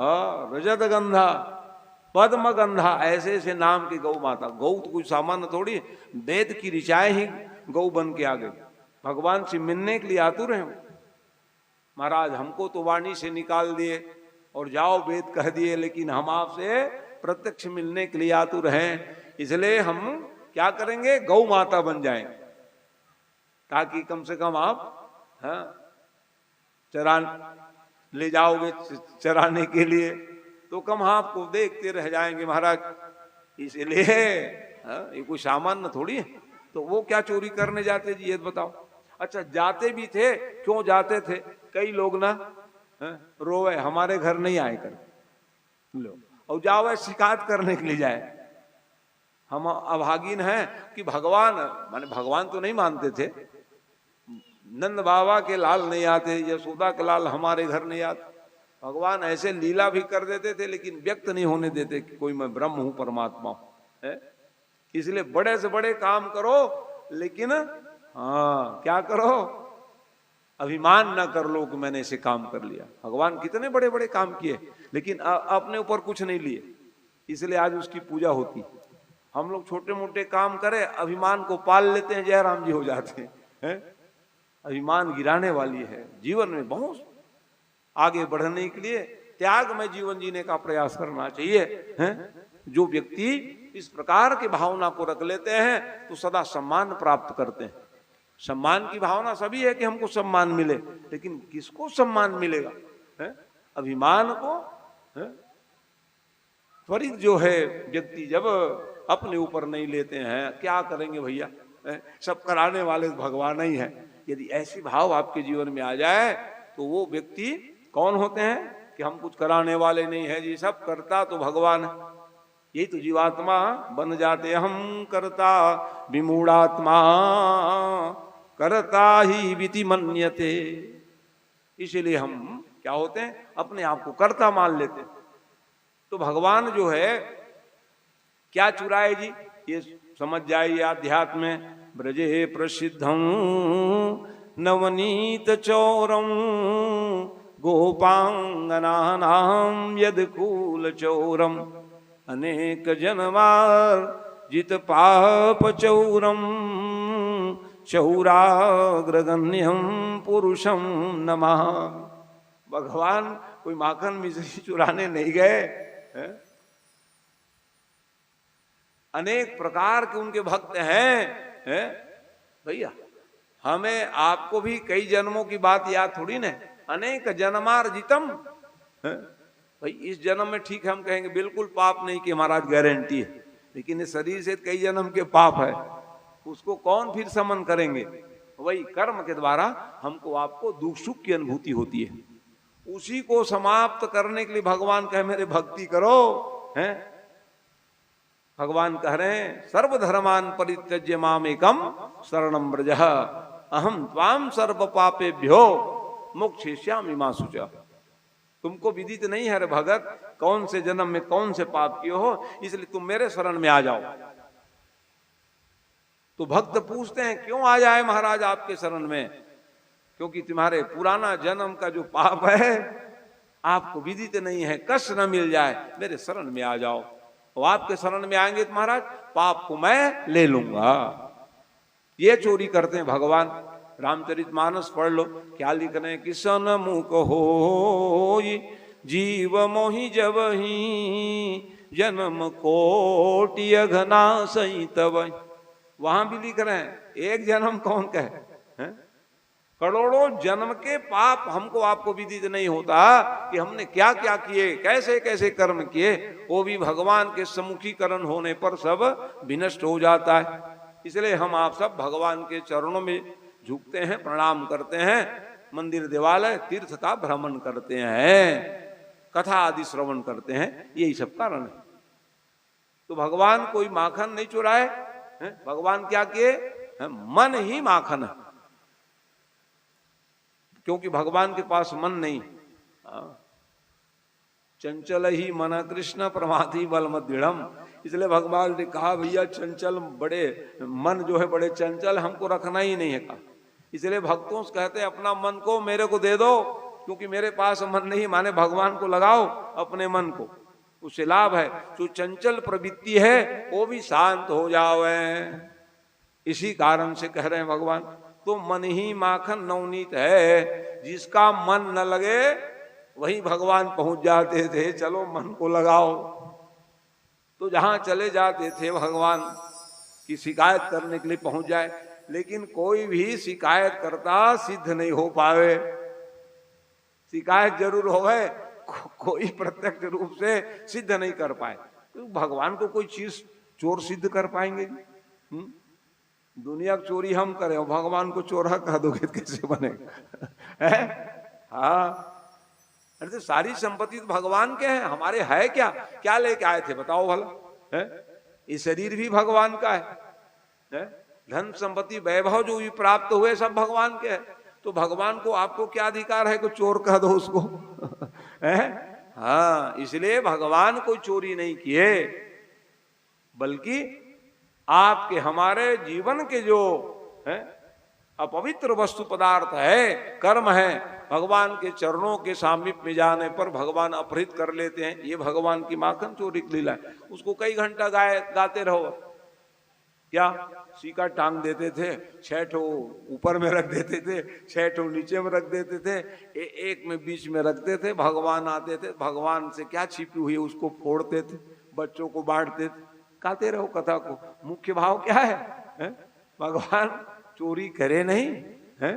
रजत गंधा, पद्म गंधा, ऐसे ऐसे नाम की गौ माता। गौ तो कुछ सामान्य थोड़ी, वेद की ऋचाएं ही गौ बन के आ गई। भगवान से मिलने के लिए आतुर हैं। महाराज हमको तो वाणी से निकाल दिए और जाओ वेद कह दिए, लेकिन हम आपसे प्रत्यक्ष मिलने के लिए आतुर हैं, इसलिए हम क्या करेंगे, गौ माता बन जाएं, ताकि कम से कम आप चरा ले जाओगे चराने के लिए, तो कम आपको देखते रह जाएंगे महाराज। इसलिए ये कोई सामान्य थोड़ी है, तो वो क्या चोरी करने जाते जी, ये बताओ। अच्छा जाते भी थे, क्यों जाते थे, कई लोग ना रोवे हमारे घर नहीं आए कर लो, और जाओ शिकायत करने के लिए जाए, हम अभागिन हैं कि भगवान, माने भगवान तो नहीं मानते थे, नंद बाबा के लाल नहीं आते, यशोदा के लाल हमारे घर नहीं आते, भगवान ऐसे लीला भी कर देते थे लेकिन व्यक्त नहीं होने देते कि कोई मैं ब्रह्म हूं, परमात्मा हूं। इसलिए बड़े से बड़े काम करो, लेकिन क्या करो, अभिमान ना कर लो कि मैंने ऐसे काम कर लिया। भगवान कितने बड़े बड़े काम किए लेकिन अपने ऊपर कुछ नहीं लिए, इसलिए आज उसकी पूजा होती। हम लोग छोटे मोटे काम करें, अभिमान को पाल लेते हैं, जयराम जी हो जाते हैं। अभिमान गिराने वाली है। जीवन में बहुत आगे बढ़ने के लिए त्याग में जीवन जीने का प्रयास करना चाहिए। जो व्यक्ति इस प्रकार की भावना को रख लेते हैं तो सदा सम्मान प्राप्त करते हैं। सम्मान की भावना सभी है कि हमको सम्मान मिले, लेकिन किसको सम्मान मिलेगा, अभिमान को त्वरित जो है व्यक्ति जब अपने ऊपर नहीं लेते हैं, क्या करेंगे भैया, सब कराने वाले भगवान ही है। यदि ऐसी भाव आपके जीवन में आ जाए तो वो व्यक्ति कौन होते हैं कि हम कुछ कराने वाले नहीं है जी, सब करता तो भगवान है। यही तो जीवात्मा बन जाते, हम करता विमूढ़ात्मा करता ही विति मन्यते। इसलिए हम क्या होते हैं, अपने आप को कर्ता मान लेते। तो भगवान जो है क्या चुराए जी, ये समझ जाइए अध्यात्म में। ब्रजे प्रसिद्धं नवनीत चौरम गोपांगनानां यदकूल चौरम अनेक जनमार जित पाप चौरम चौराग्रगण्यम पुरुषम नमः। भगवान कोई माखन मिश्री चुराने नहीं गए, अनेक प्रकार के उनके भक्त हैं भैया। हमें आपको भी कई जन्मों की बात याद थोड़ी ना, अनेक जन्मार्जितम। भाई इस जन्म में ठीक है हम कहेंगे बिल्कुल पाप नहीं कि महाराज गारंटी है, लेकिन इस शरीर से कई जन्म के पाप है, उसको कौन फिर समन करेंगे। वही कर्म के द्वारा हमको आपको दुख सुख की अनुभूति होती है, उसी को समाप्त करने के लिए भगवान कहे मेरे भक्ति करो। हैं भगवान कह रहे हैं सर्वधर्मान परित्यज्य मामेकम शरणं व्रज अहम त्वाम सर्व पापेभ्यो मोक्षयिष्यामि मा शुचः। तुमको विदित नहीं है रे भगत कौन से जन्म में कौन से पाप किए हो, इसलिए तुम मेरे शरण में आ जाओ। तो भक्त पूछते हैं क्यों आ जाए महाराज आपके शरण में, क्योंकि तुम्हारे पुराना जन्म का जो पाप है आपको विदित नहीं है, कष्ट न मिल जाए, मेरे शरण में आ जाओ। और आपके शरण में आएंगे तो महाराज पाप को मैं ले लूंगा। ये चोरी करते हैं भगवान। रामचरितमानस पढ़ लो, क्या लिख रहे हैं, किसन मुख हो जीव मोहि जब ही जन्म कोटि अघना सही तब। वहां भी लिख रहे हैं एक जन्म कौन कहे, करोड़ों जन्म के पाप हमको आपको विदित नहीं होता कि हमने क्या क्या किए, कैसे कैसे कर्म किए, वो भी भगवान के सम्मुखीकरण होने पर सब विनष्ट हो जाता है। इसलिए हम आप सब भगवान के चरणों में झुकते हैं, प्रणाम करते हैं, मंदिर देवालय तीर्थ का भ्रमण करते हैं, कथा आदि श्रवण करते हैं, यही सब कारण है। तो भगवान कोई माखन नहीं चुराए, भगवान क्या किए, मन ही माखन है, क्योंकि भगवान के पास मन नहीं। चंचल ही मन कृष्ण प्रमाथि बल मध्यम। इसलिए भगवान ने कहा भैया चंचल बड़े मन जो है बड़े चंचल, हमको रखना ही नहीं है कहा। इसलिए भक्तों से कहते हैं अपना मन को मेरे को दे दो, क्योंकि मेरे पास मन नहीं, माने भगवान को लगाओ अपने मन को, उससे लाभ है। जो चंचल प्रवृत्ति है वो भी शांत हो जावे। इसी कारण से कह रहे हैं भगवान तो मन ही माखन नवनीत है। जिसका मन न लगे वही भगवान पहुंच जाते थे। चलो मन को लगाओ, तो जहां चले जाते थे भगवान की शिकायत करने के लिए पहुंच जाए। लेकिन कोई भी शिकायत करता सिद्ध नहीं हो पावे। शिकायत जरूर होवे, कोई प्रत्यक्ष रूप से सिद्ध नहीं कर पाए। तो भगवान को कोई चीज चोर सिद्ध कर पाएंगे? दुनिया की चोरी हम करें और भगवान को चोरा कह दोगे कैसे बनेगा? हाँ, अरे तो सारी संपत्ति तो भगवान के हैं, हमारे है क्या? क्या लेके आए थे बताओ भला? है ये शरीर भी भगवान का है? धन संपत्ति वैभव जो भी प्राप्त हुए सब भगवान के हैं। तो भगवान को आपको क्या अधिकार है कि चोर कह दो उसको? है? हाँ, इसलिए भगवान कोई चोरी नहीं किए, बल्कि आपके हमारे जीवन के जो है अपवित्र वस्तु पदार्थ है, कर्म है, भगवान के चरणों के सामीप्य में जाने पर भगवान अपहृत कर लेते हैं। ये भगवान की माखन चोरी की लीला है। उसको कई घंटा गाते रहो। क्या सीका टांग देते थे, 6 ठो ऊपर में रख देते थे, 6 ठो नीचे में रख देते थे, एक में बीच में रखते थे। भगवान आते थे, भगवान से क्या छिपी हुई है उसको फोड़ते थे, बच्चों को बांटते थे। गाते रहो कथा को। मुख्य भाव क्या है? भगवान चोरी करे नहीं है,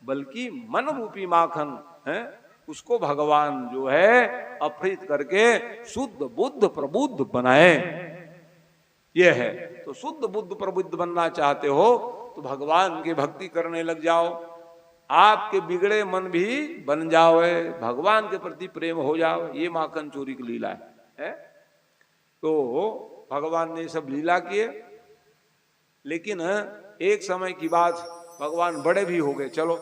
बल्कि मन रूपी माखन है उसको भगवान जो है अपहृत करके शुद्ध बुद्ध प्रबुद्ध बनाए। ये है। तो शुद्ध बुद्ध प्रबुद्ध बनना चाहते हो तो भगवान की भक्ति करने लग जाओ। आपके बिगड़े मन भी बन जाओ, भगवान के प्रति प्रेम हो जाओ। ये माखन चोरी की लीला है? तो भगवान ने सब लीला किए, लेकिन एक समय की बात, भगवान बड़े भी हो गए। चलो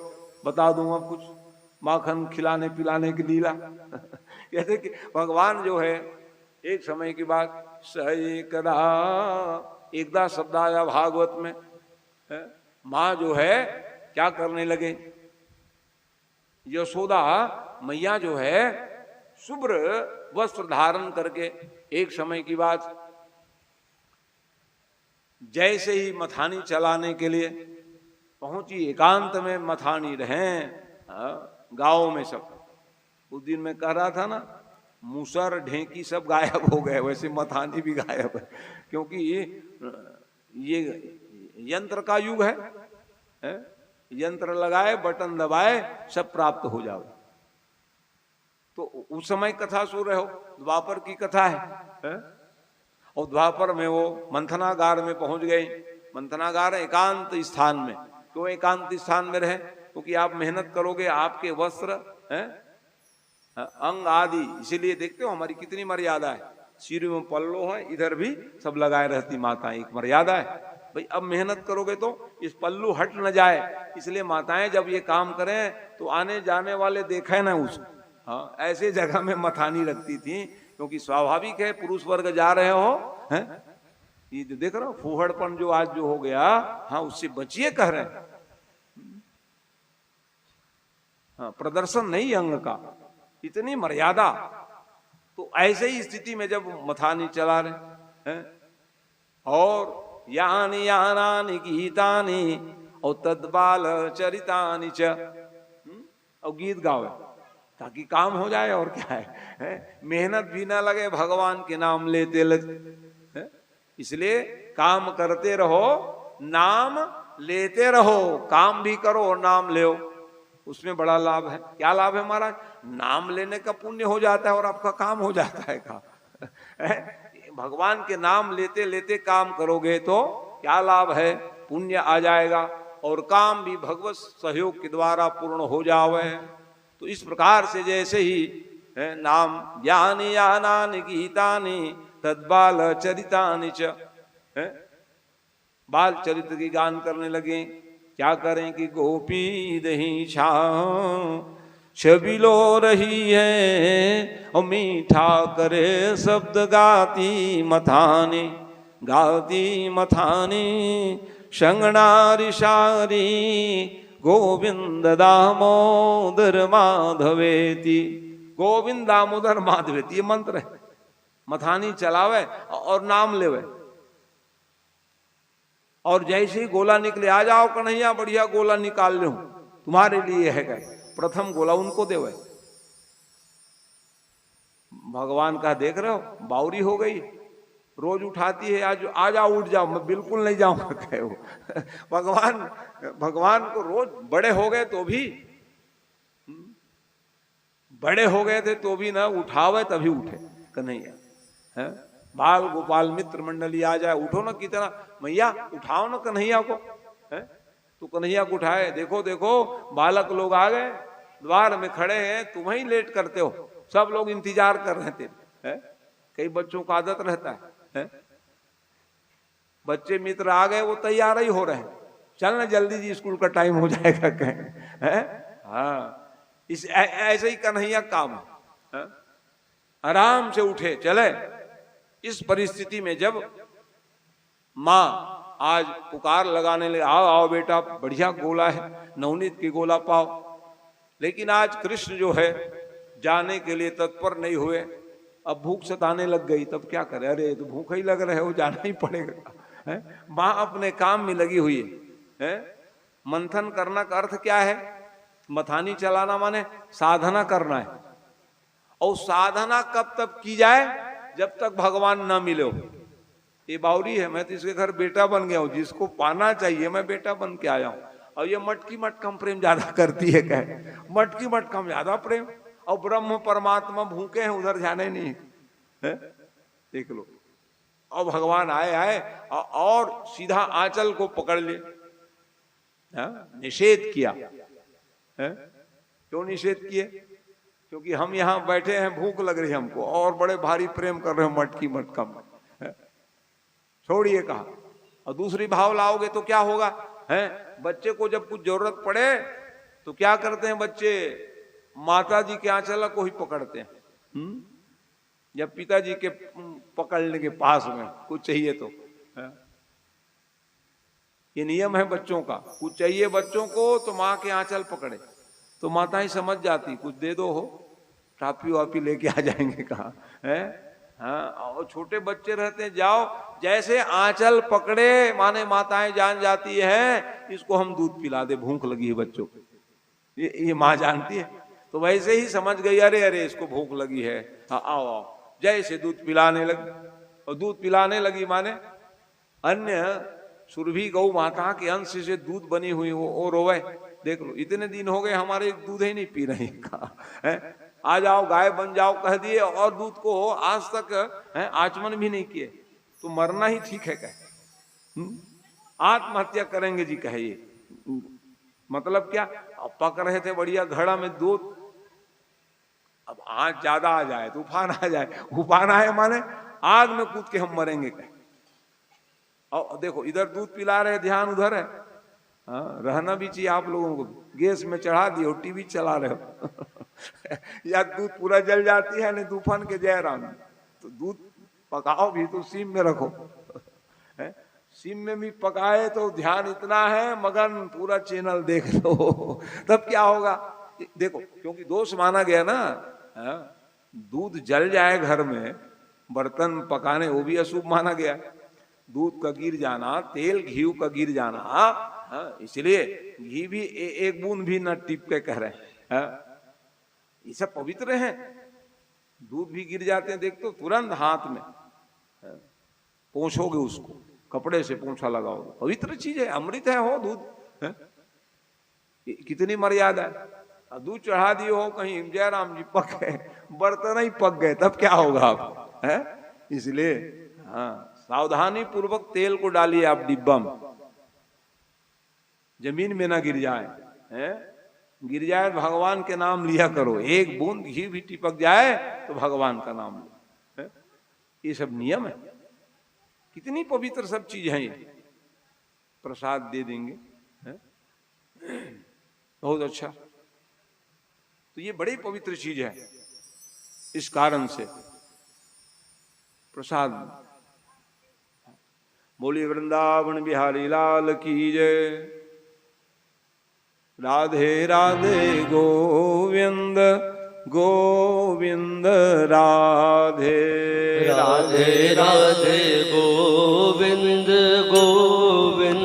बता दूंगा कुछ माखन खिलाने पिलाने की लीला। जैसे कि भगवान जो है एक समय की बात, एकदा शब्द आया भागवत में, माँ जो है क्या करने लगे, यशोदा मैया जो है शुभ्र वस्त्र धारण करके एक समय की बात जैसे ही मथानी चलाने के लिए पहुंची, एकांत में मथानी रहे गांव में सब। उस दिन मैं कह रहा था ना, मूसर ढेंकी सब गायब हो गए, वैसे मथानी भी गायब है, क्योंकि ये यंत्र का युग है। यंत्र लगाए, बटन दबाए, सब प्राप्त हो जाओ। तो उस समय कथा सुन रहे हो, द्वापर की कथा है। और द्वापर में वो मंथनागार में पहुंच गए। मंथनागार एकांत स्थान में। क्यों एकांत स्थान में रहे? क्योंकि आप मेहनत करोगे, आपके वस्त्र अंग आदि, इसीलिए देखते हो हमारी कितनी मर्यादा है। सिर में पल्लो है, इधर भी सब लगाए रहती माताएं, एक मर्यादा है भाई। अब मेहनत करोगे तो इस पल्लू हट न जाए, इसलिए माताएं जब ये काम करें तो आने जाने वाले देखे ना उसको। हाँ, ऐसे जगह में मथानी रखती थी, क्योंकि स्वाभाविक है पुरुष वर्ग जा रहे हो, हैं? ये जो देख रहे हो फूहड़पन जो आज जो हो गया, हाँ उससे बचिए कह रहे हैं। हाँ, प्रदर्शन नहीं अंग का, इतनी मर्यादा। तो ऐसे ही स्थिति में जब मथानी चला रहे हैं, और यानी यानानि गीतानि और तद्बाल चरितानि च, और गीत गावे ताकि काम हो जाए। और क्या है? मेहनत भी ना लगे, भगवान के नाम लेते लगे। इसलिए काम करते रहो, नाम लेते रहो। काम भी करो और नाम ले, उसमें बड़ा लाभ है। क्या लाभ है महाराज? नाम लेने का पुण्य हो जाता है और आपका काम हो जाता है। का भगवान के नाम लेते लेते काम करोगे तो क्या लाभ है? पुण्य आ जाएगा और काम भी भगवत सहयोग के द्वारा पूर्ण हो जावे। तो इस प्रकार से जैसे ही नाम ज्ञानी यानानि गीतानि तद्बाल चरितानि च, बाल चरित्र की गान करने लगे। क्या करें कि गोपी दही छाँव छबिलो रही है, और मीठा करे शब्द गाती मथानी, गाती मथानी शंगनारी शारी गोविंद दामोदर माधवेति। गोविंद दामोदर माधवेति ये मंत्र है। मथानी चलावे और नाम लेवे। और जैसे ही गोला निकले, आ जाओ कन्हैया बढ़िया गोला निकाल ले, तुम्हारे लिए है क्या। प्रथम गोला उनको देवे। भगवान का देख रहे हो, बावरी हो गई, रोज उठाती है, आज आ जाओ उठ जाओ, मैं बिल्कुल नहीं जाऊंगा कहे वो। भगवान को रोज बड़े हो गए तो भी, बड़े हो गए थे तो भी ना उठावे तभी उठे कन्हैया है। बाल गोपाल मित्र मंडली आ जाए, उठो ना, कितना मैया उठाओ ना कन्हैया को है। तो कन्हैया को उठाए, देखो देखो बालक लोग आ गए, द्वार में खड़े हैं, तुम ही लेट करते हो, सब लोग इंतजार कर रहे थे है? कई बच्चों का आदत रहता है? बच्चे मित्र आ गए, वो तैयार ही हो रहे हैं, चल ना जल्दी जी स्कूल का टाइम हो जाएगा कहें है? हाँ, इस ऐसे ही कन्हैया काम है। आराम से उठे चले। इस परिस्थिति में जब माँ आज पुकार लगाने लगे, आओ आओ बेटा, बढ़िया गोला है, नवनीत की गोला पाओ। लेकिन आज कृष्ण जो है जाने के लिए तत्पर नहीं हुए। अब भूख सताने लग गई, तब क्या करे, अरे तो भूख ही लग रहे हो, जाना ही पड़ेगा है? माँ अपने काम में लगी हुई है। मंथन करना का अर्थ क्या है? मथानी चलाना माने साधना करना है। और साधना कब तक की जाए? जब तक भगवान ना मिले हो। ये बावरी है, मैं तो इसके घर बेटा बन गया हूं, जिसको पाना चाहिए मैं बेटा बन के आया हूं। और ये मटकी मटकम प्रेम ज्यादा करती है, कहे मटकी मटकम ज्यादा प्रेम। और ब्रह्म परमात्मा भूखे हैं, उधर जाने नहीं है? देख लो। और भगवान आए और सीधा आंचल को पकड़ ले, निषेध किया है? क्यों निषेध किए? क्योंकि हम यहाँ बैठे हैं, भूख लग रही है हमको, और बड़े भारी प्रेम कर रहे हो मटकी मटकम, छोड़िए कहा। और दूसरी भाव लाओगे तो क्या होगा है? बच्चे को जब कुछ जरूरत पड़े तो क्या करते हैं बच्चे? माता जी के आंचल को ही पकड़ते हैं, या पिताजी के पकड़ने के पास में कुछ चाहिए तो है? ये नियम है बच्चों का। कुछ चाहिए बच्चों को तो माँ के आंचल पकड़े, तो माता ही समझ जाती, कुछ दे दो हो, टापी वापी लेके आ जाएंगे कहा है। हाँ, और छोटे बच्चे रहते हैं, जाओ जैसे आंचल पकड़े माने माताएं जान जाती है इसको हम दूध पिला दे, भूख लगी है बच्चों को, ये माँ जानती है। तो वैसे ही समझ गई, अरे अरे इसको भूख लगी है, हाँ आओ आओ, जैसे दूध पिलाने लगी। और दूध पिलाने लगी माने अन्य सुरभि गौ माता के अंश से दूध बनी हुई हो और रोवे। देख लो, इतने दिन हो गए हमारे दूध ही नहीं पी रही है? आ जाओ गाय बन जाओ कह दिए, और दूध को आज तक है आचमन भी नहीं किए, तो मरना ही ठीक है कहे, आत्महत्या करेंगे जी कहे। ये मतलब क्या? अब पक रहे थे बढ़िया घड़ा में दूध, अब आँच ज्यादा आ जाए, तूफान आ जाए, उफान आए माने आग में कूद के हम मरेंगे कहे। और देखो इधर दूध पिला रहे, ध्यान उधर है। हाँ, रहना भी चाहिए आप लोगों को। गैस में चढ़ा दिए हो, टीवी चला रहे हो या दूध पूरा जल जाती है, नहीं तूफान के जय राम, तो दूध पकाओ भी तो सिम में रखो सिम में भी पकाए तो ध्यान इतना है मगन, पूरा चैनल देख लो तब क्या होगा? देखो, क्योंकि दोष माना गया ना, दूध जल जाए घर में, बर्तन पकाने वो भी अशुभ माना गया। दूध का गिर जाना, तेल घी का गिर जाना, इसलिए घी भी एक बूंद भी न टिप के कह रहे हैं, ये सब पवित्र हैं। दूध भी गिर जाते हैं, देख तो तुरंत हाथ में पोंछोगे उसको, कपड़े से पोंछा लगाओगे, पवित्र चीज है, अमृत है हो दूध, कितनी मर्यादा है। दूध चढ़ा दिए हो कहीं, जयराम जी पक गए, बर्तन ही पक गए, तब क्या होगा आप है? इसलिए हाँ, सावधानी पूर्वक तेल को डालिए आप डिब्बा में, जमीन में ना गिर जाए है? गिर जाए तो भगवान के नाम लिया करो, एक बूंद घी भी टिपक जाए तो भगवान का नाम लो है? ये सब नियम है। कितनी पवित्र सब चीज है ये। प्रसाद दे देंगे है? बहुत अच्छा, तो ये बड़ी पवित्र चीज है। इस कारण से प्रसाद। बोलिए वृंदावन बिहारी लाल की जय। राधे राधे गोविंद गोविंद राधे राधे राधे गोविंद गोविंद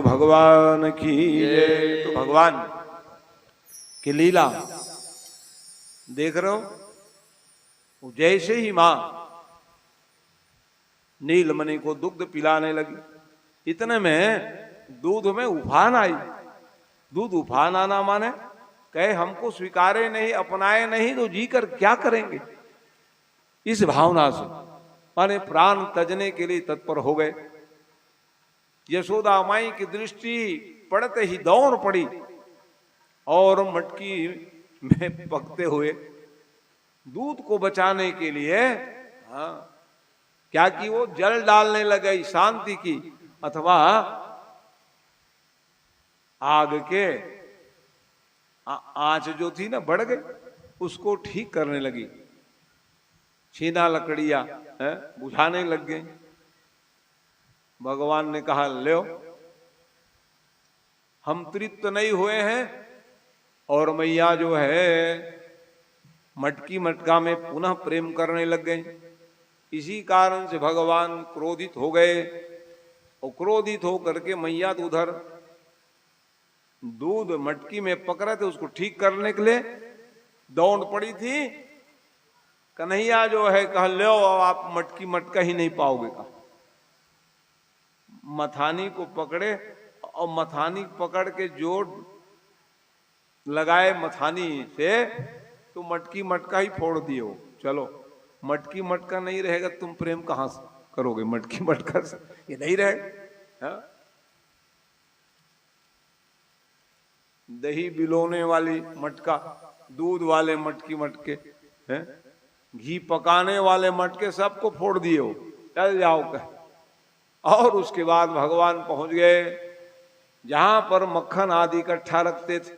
भगवान की जय। तो भगवान की लीला देख रहे हो, जैसे ही मां नीलमणि को दुग्ध पिलाने लगी, इतने में दूध में उफान आई। दूध उफान आना माने कहे हमको स्वीकारे नहीं, अपनाए नहीं तो जी कर क्या करेंगे। इस भावना से माने प्राण तजने के लिए तत्पर हो गए। यशोदा माई की दृष्टि पड़ते ही दौड़ पड़ी और मटकी में पकते हुए दूध को बचाने के लिए क्या कि वो जल डालने लगे शांति की, अथवा आग के आंच जो थी ना बढ़ गई, उसको ठीक करने लगी। छीना लकड़ियां बुझाने लग गई। भगवान ने कहा लो, हम तृप्त नहीं हुए हैं और मैया जो है मटकी मटका में पुनः प्रेम करने लग गई। इसी कारण से भगवान क्रोधित हो गए और क्रोधित होकर के मैया तो उधर दूध मटकी में पकड़े थे, उसको ठीक करने के लिए दौड़ पड़ी थी। कन्हैया जो है कह लो आप मटकी मटका ही नहीं पाओगे। का मथानी को पकड़े और मथानी पकड़ के जोड़ लगाए मथानी से, तो मटकी मटका ही फोड़ दिए हो। चलो मटकी मटका नहीं रहेगा, तुम प्रेम कहां से करोगे मटकी मटका से, ये नहीं रहेगा। दही बिलोने वाली मटका, दूध वाले मटकी मटके, घी पकाने वाले मटके सबको फोड़ दिए हो, चल जाओ कह। और उसके बाद भगवान पहुंच गए जहां पर मक्खन आदि इकट्ठा रखते थे।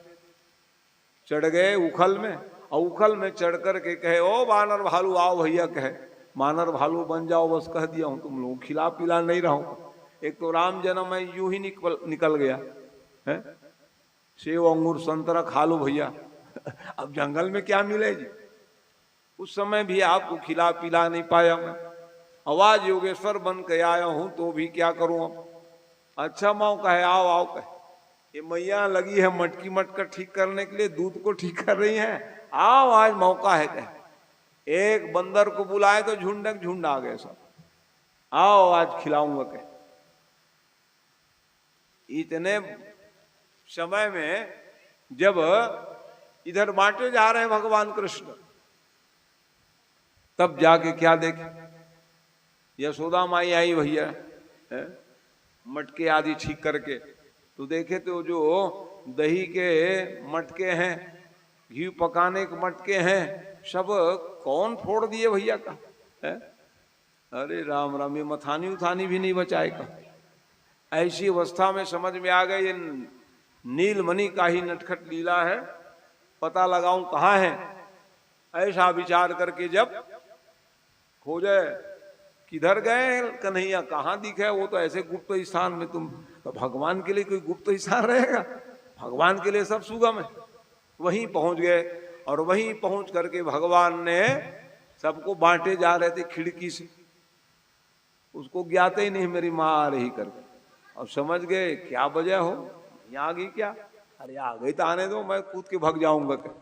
चढ़ गए उखल में, और उखल में चढ़ कर के कहे ओ बानर भालू आओ भैया, कहे मानर भालू बन जाओ, बस कह दिया हूं तुम लोग खिला पिला नहीं रहा हूं। एक तो राम जन्म है यूं ही निकल गया है। सेव अंगूर संतरा खा लो भैया, अब जंगल में क्या मिलेगी। उस समय भी आपको खिला पिला नहीं पाया मैं, आवाज योगेश्वर बन के आया हूं तो भी क्या करूं अब। अच्छा माओ कहे आओ आओ कहे, ये मैया लगी है मटकी मटका ठीक करने के लिए, दूध को ठीक कर रही है, आओ आज मौका है कहे। एक बंदर को बुलाए तो झुंडक झुंड आ गए सब, आओ आज खिलाऊंगा कहे। इतने समय में जब इधर बांटे जा रहे हैं भगवान कृष्ण, तब जाके क्या देखे, यशोदा माई आई भैया मटके आदि ठीक करके। तो देखे तो जो दही के मटके हैं, घी पकाने के मटके हैं, सब कौन फोड़ दिए भैया का है? अरे राम राम, ये मथानी उथानी भी नहीं बचाएगा। ऐसी अवस्था में समझ में आ गए ये नीलमणि का ही नटखट लीला है, पता लगाऊं कहाँ है। ऐसा विचार करके जब खोजे किधर गए कन्हैया, कहाँ दिखे, वो तो ऐसे गुप्त स्थान में, तुम तो भगवान के लिए कोई गुप्त स्थान रहेगा, भगवान के लिए सब सुगम है। वहीं पहुंच गए और वहीं पहुंच करके भगवान ने सबको बांटे जा रहे थे खिड़की से, उसको ज्ञात ही नहीं मेरी माँ आ रही करके। अब समझ गए क्या वजह हो, यहाँ आ गई क्या, अरे आ गई तो आने दो, मैं कूद के भाग जाऊंगा क्या।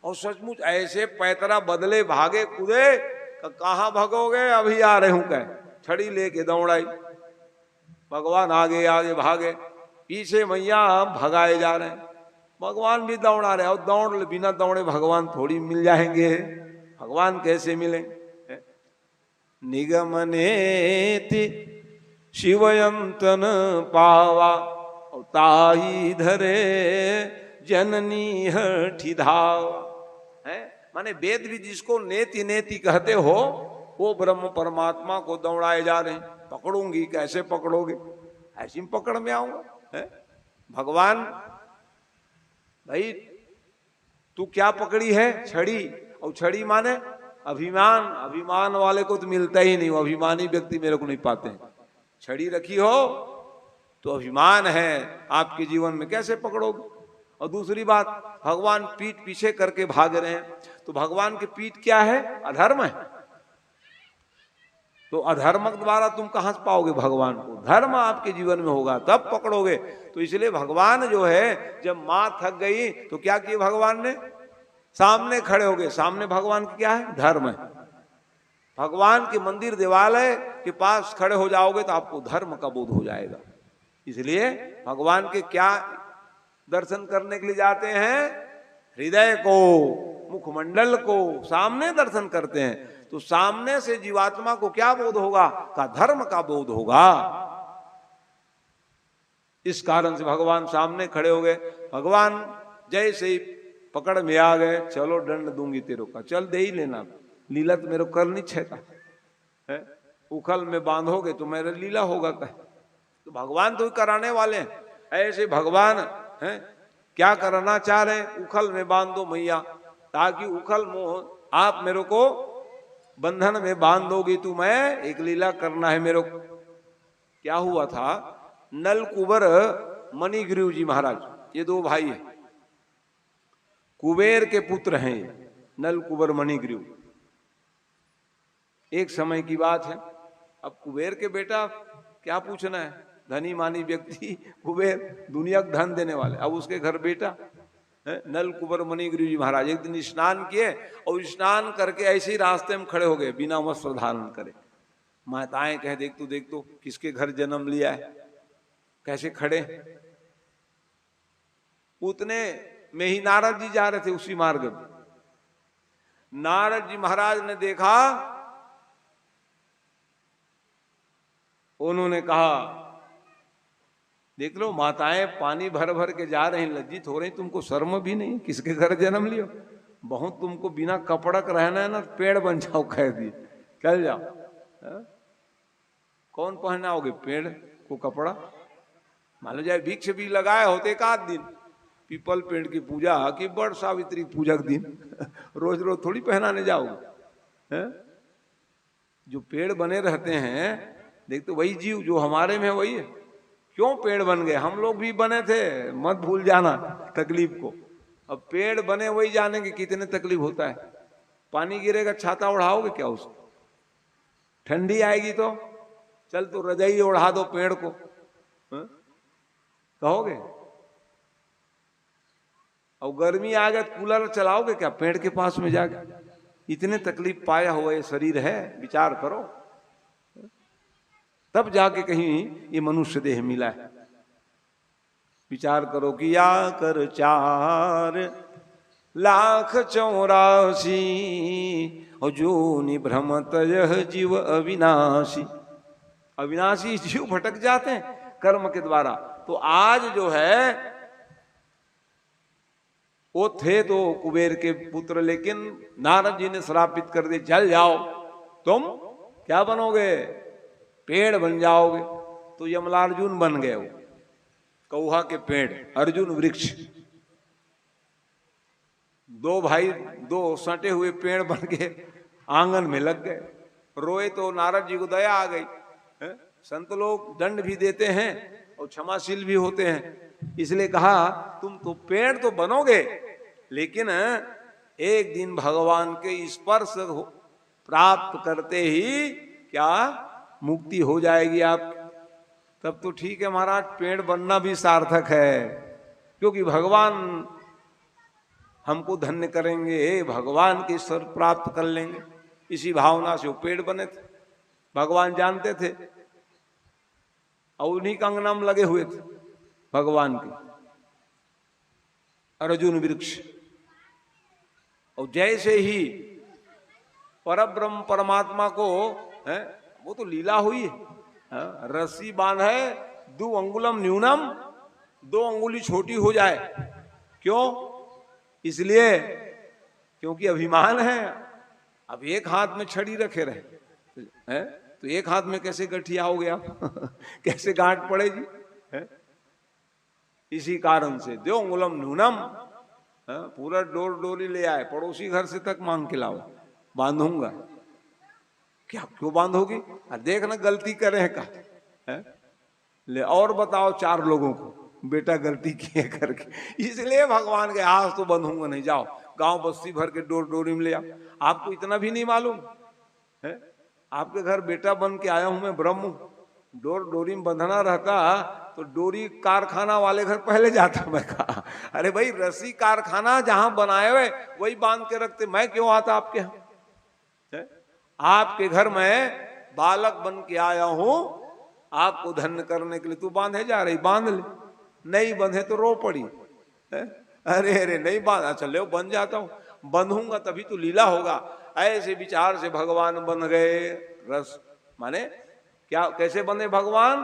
और सचमुच ऐसे पैतरा बदले भागे कूदे, कहाँ भागोगे, अभी आ रहे हूं कह, छड़ी लेके दौड़ाई। भगवान आगे आगे भागे पीछे मैया भगाए जा रहे हैं, भगवान भी दौड़ा रहे। और दौड़ बिना दौड़े भगवान थोड़ी मिल जाएंगे, भगवान कैसे मिलेंगे? निगमनेति शिवयंतन पावा, ताही धरे जननी हठी धावा। है माने वेद भी जिसको नेति नेति कहते हो, वो ब्रह्म परमात्मा को दौड़ाए जा रहे हैं। पकड़ूंगी, कैसे पकड़ोगे? ऐसी में पकड़ में आऊंगा। भगवान भाई तू क्या पकड़ी है? छड़ी। और छड़ी माने अभिमान। अभिमान वाले को तो मिलता ही नहीं, वो अभिमानी व्यक्ति मेरे को नहीं पाते हैं। छड़ी रखी हो तो अभिमान है आपके जीवन में, कैसे पकड़ोगे? और दूसरी बात, भगवान पीठ पीछे करके भाग रहे हैं, तो भगवान की पीठ क्या है? अधर्म है। तो अधर्म द्वारा तुम कहां से पाओगे भगवान को? धर्म आपके जीवन में होगा तब पकड़ोगे। तो इसलिए भगवान जो है, जब मां थक गई तो क्या किए भगवान ने? सामने खड़े हो गए। सामने भगवान की क्या है? धर्म है। भगवान के मंदिर देवालय के पास खड़े हो जाओगे तो आपको धर्म का बोध हो जाएगा। इसलिए भगवान के क्या दर्शन करने के लिए जाते हैं? हृदय को, मुखमंडल को, सामने दर्शन करते हैं। तो सामने से जीवात्मा को क्या बोध होगा? का धर्म का बोध होगा। इस कारण से भगवान सामने खड़े हो गए। भगवान जैसे ही पकड़ में आ गए, चलो दंड दूंगी तेरे का, चल दे ही लेना, लीला तो मेरे को कर नहीं छेता है, उखल में बांधोगे तो मेरा लीला होगा कह। तो भगवान तो कराने वाले हैं। ऐसे भगवान हैं क्या कराना चाह रहे हैं? उखल में बांध दो मैया, ताकि उखल मोह आप मेरे को बंधन में बांध दोगी तो मैं एक लीला करना है मेरे को। क्या हुआ था? नल कुबर मणिग्रीव जी महाराज, ये दो भाई हैं, कुबेर के पुत्र हैं, नल कुबर मणिग्रीव। एक समय की बात है। अब कुबेर के बेटा क्या पूछना है, धनी मानी व्यक्ति कुबेर, दुनिया को धन देने वाले। अब उसके घर बेटा नल कुबर मणिग्रीव जी महाराज एक दिन स्नान किए, और स्नान करके ऐसे ही रास्ते में खड़े हो गए बिना वस्त्र धारण करे। माताएं कहे देख तो किसके घर जन्म लिया है, कैसे खड़े। उतने में ही नारद जी जा रहे थे उसी मार्ग में। नारद जी महाराज ने देखा, उन्होंने कहा देख लो माताएं पानी भर भर के जा रही, लज्जित हो रही, तुमको शर्म भी नहीं? किसके घर जन्म लियो? बहुत तुमको बिना कपड़ा का रहना है ना, पेड़ बन जाओ, कह दिए चल जाओ। कौन पहनाओगे पेड़ को कपड़ा? मान लो जाए भिक्ष भी लगाए होते एक आध दिन, पीपल पेड़ की पूजा की बड़ सावित्री पूजा के दिन रोज रोज थोड़ी पहनाने जाओगे। जो पेड़ बने रहते हैं, देख तो वही जीव जो हमारे में वही है। क्यों पेड़ बन गए? हम लोग भी बने थे, मत भूल जाना तकलीफ को। अब पेड़ बने वही जानेंगे कितने तकलीफ होता है। पानी गिरेगा छाता ओढ़ाओगे क्या उसको? ठंडी आएगी तो चल तो रजाई ओढ़ा दो पेड़ को, कहोगे? और गर्मी आ गया कूलर चलाओगे क्या पेड़ के पास में जाके? इतने तकलीफ पाया हुआ ये शरीर है, विचार करो, तब जाके कहीं ये मनुष्य देह मिला है। विचार करो कि या कर 4,84,000 और जो निभ्रमत यह जीव अविनाशी। अविनाशी जीव भटक जाते हैं कर्म के द्वारा। तो आज जो है वो थे तो कुबेर के पुत्र, लेकिन नारद जी ने श्रापित कर दिए, चल जाओ तुम क्या बनोगे? पेड़ बन जाओगे। तो यमलार्जुन बन गए, वो कौहा के पेड़, अर्जुन वृक्ष। दो भाई दो सटे हुए पेड़ बन के आंगन में लग गए। रोए तो नारद जी को दया आ गई। संत लोग दंड भी देते हैं और क्षमाशील भी होते हैं, इसलिए कहा तुम तो पेड़ तो बनोगे, लेकिन एक दिन भगवान के स्पर्श प्राप्त करते ही क्या मुक्ति हो जाएगी आप। तब तो ठीक है महाराज, पेड़ बनना भी सार्थक है, क्योंकि भगवान हमको धन्य करेंगे, भगवान के स्वर प्राप्त कर लेंगे। इसी भावना से वो पेड़ बने थे, भगवान जानते थे और उन्हीं का अंगना में लगे हुए थे। भगवान के, अर्जुन वृक्ष। और जैसे ही परब्रह्म परमात्मा को है, वो तो लीला हुई है, रस्सी बांधे 2 अंगुलम न्यूनम, 2 अंगुली छोटी हो जाए। क्यों? इसलिए क्योंकि अभिमान है। अब एक हाथ में छड़ी रखे रहे है, तो एक हाथ में कैसे गठिया हो गया कैसे गांठ पड़ेगी है? इसी कारण से 2 अंगुलम न्यूनम, पूरा डोरी ले आए, पड़ोसी घर से तक मांग के लाओ, बांधूंगा। क्या क्यों बांधोगी? देखना गलती करे का है? ले और बताओ 4 लोगों को बेटा गलती किए करके, इसलिए भगवान के आज तो बंधूंगा नहीं, जाओ गांव बस्ती भर के डोरी में ले आओ। आपको इतना भी नहीं मालूम है? आपके घर बेटा बन के आया हूं मैं ब्रह्म, डोरी में बंधना रहता तो डोरी कारखाना वाले घर पहले जाता। मैं कहा अरे भाई रस्सी कारखाना जहां बनाए हुए वही बांध के रखते, मैं क्यों आता आपके यहाँ? आपके घर में बालक बन के आया हूं आपको धन्य करने के लिए, तू बांधे जा रही, बांध ले, नहीं बंधे तो रो पड़ी है? अरे नहीं बांधा, चले बन जाता हूं, बंधूंगा तभी तो लीला होगा। ऐसे विचार से भगवान बन गए। रस माने क्या, कैसे बने भगवान?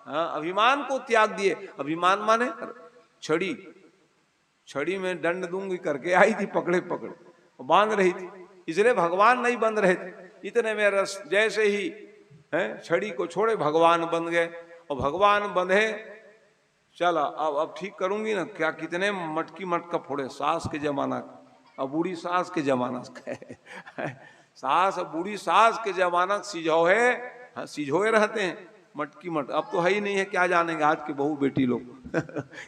अभिमान को त्याग दिए। अभिमान माने छड़ी में दंड दूंगी करके आई थी, पकड़े बांध रही थी, इसलिए भगवान नहीं बंध रहे थे। इतने में रस जैसे ही है छड़ी को छोड़े भगवान बन गए। और भगवान बंधे, चला अब ठीक करूंगी ना, क्या कितने मटकी मटका फोड़े, सास के जमाना, अब बूढ़ी सास के जमाना सास बूढ़ी सास के जमाना सिझोए रहते हैं मटकी मटका। अब तो है ही नहीं है, क्या जानेंगे आज की बहू बेटी लोग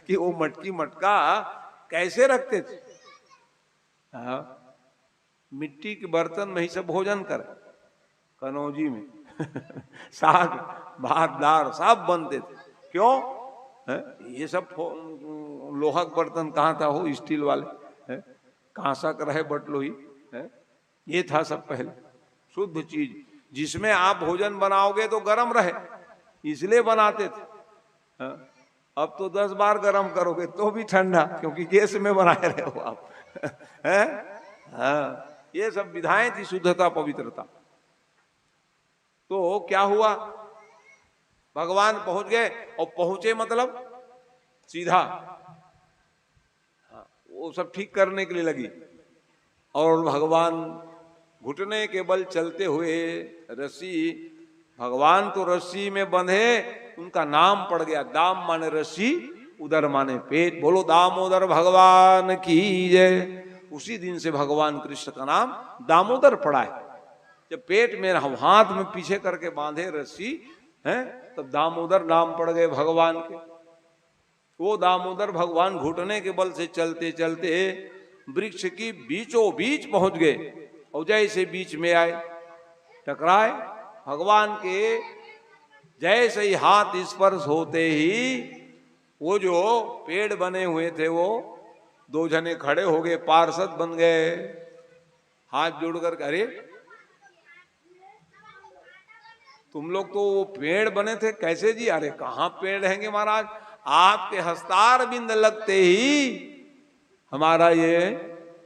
कि वो मटकी मटका कैसे रखते थे। मिट्टी के बर्तन में ही सब भोजन करे, कनौजी में साग भात दाल सब बनते थे। क्यों है? ये सब लोहा का बर्तन कहाँ था, हो स्टील वाले, कांसा का रहे बटलोही है, ये था सब पहले शुद्ध चीज, जिसमें आप भोजन बनाओगे तो गर्म रहे, इसलिए बनाते थे। अब तो 10 बार गर्म करोगे तो भी ठंडा, क्योंकि गैस में बनाए रहे हो आप हैं? हाँ, ये सब विधाएं थी, शुद्धता पवित्रता। तो क्या हुआ, भगवान पहुंच गए। और पहुंचे मतलब सीधा वो सब ठीक करने के लिए लगी। और भगवान घुटने के बल चलते हुए, रस्सी, भगवान तो रस्सी में बंधे, उनका नाम पड़ गया दाम माने रस्सी, उदर माने पेट। बोलो दामोदर भगवान की जय। उसी दिन से भगवान कृष्ण का नाम दामोदर पड़ा है। जब पेट में हाथ में पीछे करके बांधे रस्सी है, तब दामोदर नाम पड़ गए भगवान के। वो दामोदर भगवान घुटने के बल से चलते चलते वृक्ष की बीचों बीच पहुंच गए। और जैसे बीच में आए, टकराए, भगवान के जैसे ही हाथ स्पर्श होते ही वो जो पेड़ बने हुए थे वो 2 जने खड़े हो गए, पार्षद बन गए, हाथ जोड़ कर, अरे तुम लोग तो वो पेड़ बने थे कैसे जी? अरे कहाँ पेड़ रहेंगे महाराज, आपके हस्तार बिंद लगते ही हमारा ये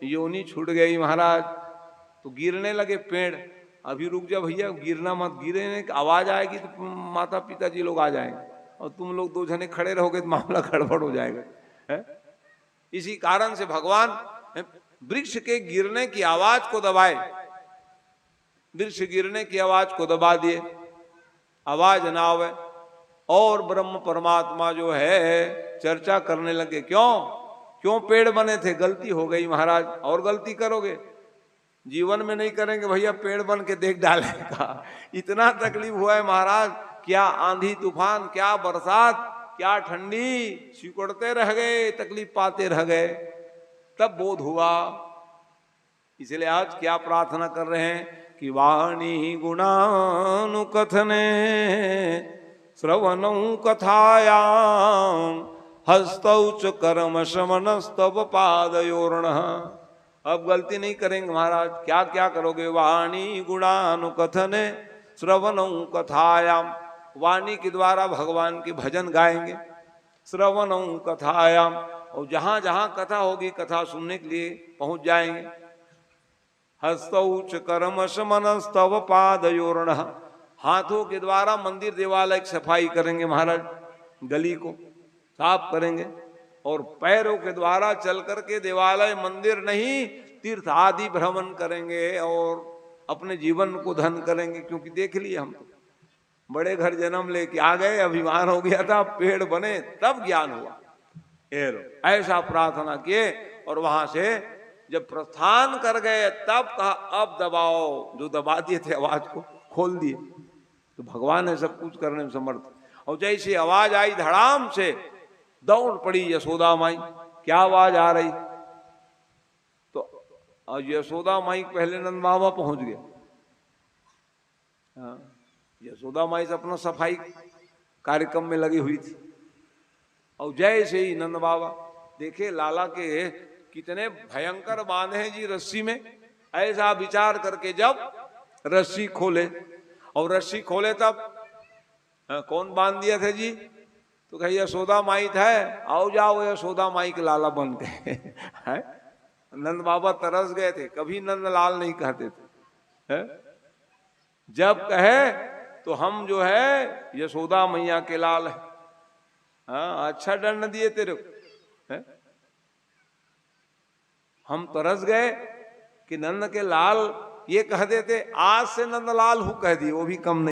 योनि छूट गई महाराज। तो गिरने लगे पेड़। अभी रुक जा भैया, गिरना मत, गिरे आवाज आएगी तो माता पिता जी लोग आ जाएंगे, और तुम लोग 2 जने खड़े रहोगे तो मामला गड़बड़ हो जाएगा है? इसी कारण से भगवान वृक्ष के गिरने की आवाज को दबाए, वृक्ष गिरने की आवाज को दबा दिए, आवाज ना आवे। और ब्रह्म परमात्मा जो है चर्चा करने लगे, क्यों पेड़ बने थे, गलती हो गई महाराज, और गलती करोगे, जीवन में नहीं करेंगे भैया, पेड़ बन के देख डालेगा। इतना तकलीफ हुआ है महाराज, क्या आंधी तूफान, क्या बरसात, क्या ठंडी, सिकुड़ते रह गए, तकलीफ पाते रह गए, तब बोध हुआ। इसलिए आज क्या प्रार्थना कर रहे हैं कि वाणी गुणानुकथने श्रवणं कथायां हस्तौच कर्म शमनस्तव पादयोर्णः। अब गलती नहीं करेंगे महाराज, क्या क्या करोगे? वाणी गुणानुकथने श्रवणं कथायां, वाणी के द्वारा भगवान के भजन गाएंगे, श्रवणं कथायाम, और जहां जहां कथा होगी कथा सुनने के लिए पहुंच जाएंगे। हस्तौच कर्मश मनस्तव पादयोर्ण, हाथों के द्वारा मंदिर देवालय की सफाई करेंगे महाराज, गली को साफ करेंगे, और पैरों के द्वारा चल करके देवालय मंदिर नहीं तीर्थ आदि भ्रमण करेंगे और अपने जीवन को धन करेंगे। क्योंकि देख लिए हम तो बड़े घर जन्म लेके आ गए, अभिमान हो गया था, पेड़ बने तब ज्ञान हुआ, ऐसा प्रार्थना किए। और वहां से जब प्रस्थान कर गए तब कहा अब दबाओ, जो दबा दिए थे आवाज को खोल दिए। तो भगवान है सब कुछ करने में समर्थ। और जैसे आवाज आई धड़ाम से दौड़ पड़ी यशोदा माई, क्या आवाज आ रही, तो यशोदा माई पहले नंद बाबा पहुंच गए। यशोदा माई से अपना सफाई कार्यक्रम में लगी हुई थी, और जैसे ही नंद बाबा देखे लाला के कितने भयंकर बांधे हैं जी रस्सी में, ऐसा विचार करके जब रस्सी खोले, और रस्सी खोले तब कौन बांध दिया थे जी, तो कही यशोदा माई था, आओ जाओ यशोदा माई के लाला बन गए। नंद बाबा तरस गए थे, कभी नंद लाल नहीं कहते थे, है? जब कहे तो हम जो है यशोदा मैया के लाल है। हाँ, अच्छा दंड दिए तेरे को, है? हम तरस गए कि नंद के लाल ये कह देते, आज से नंद लाल हूं कह दिए, वो भी कम नहीं।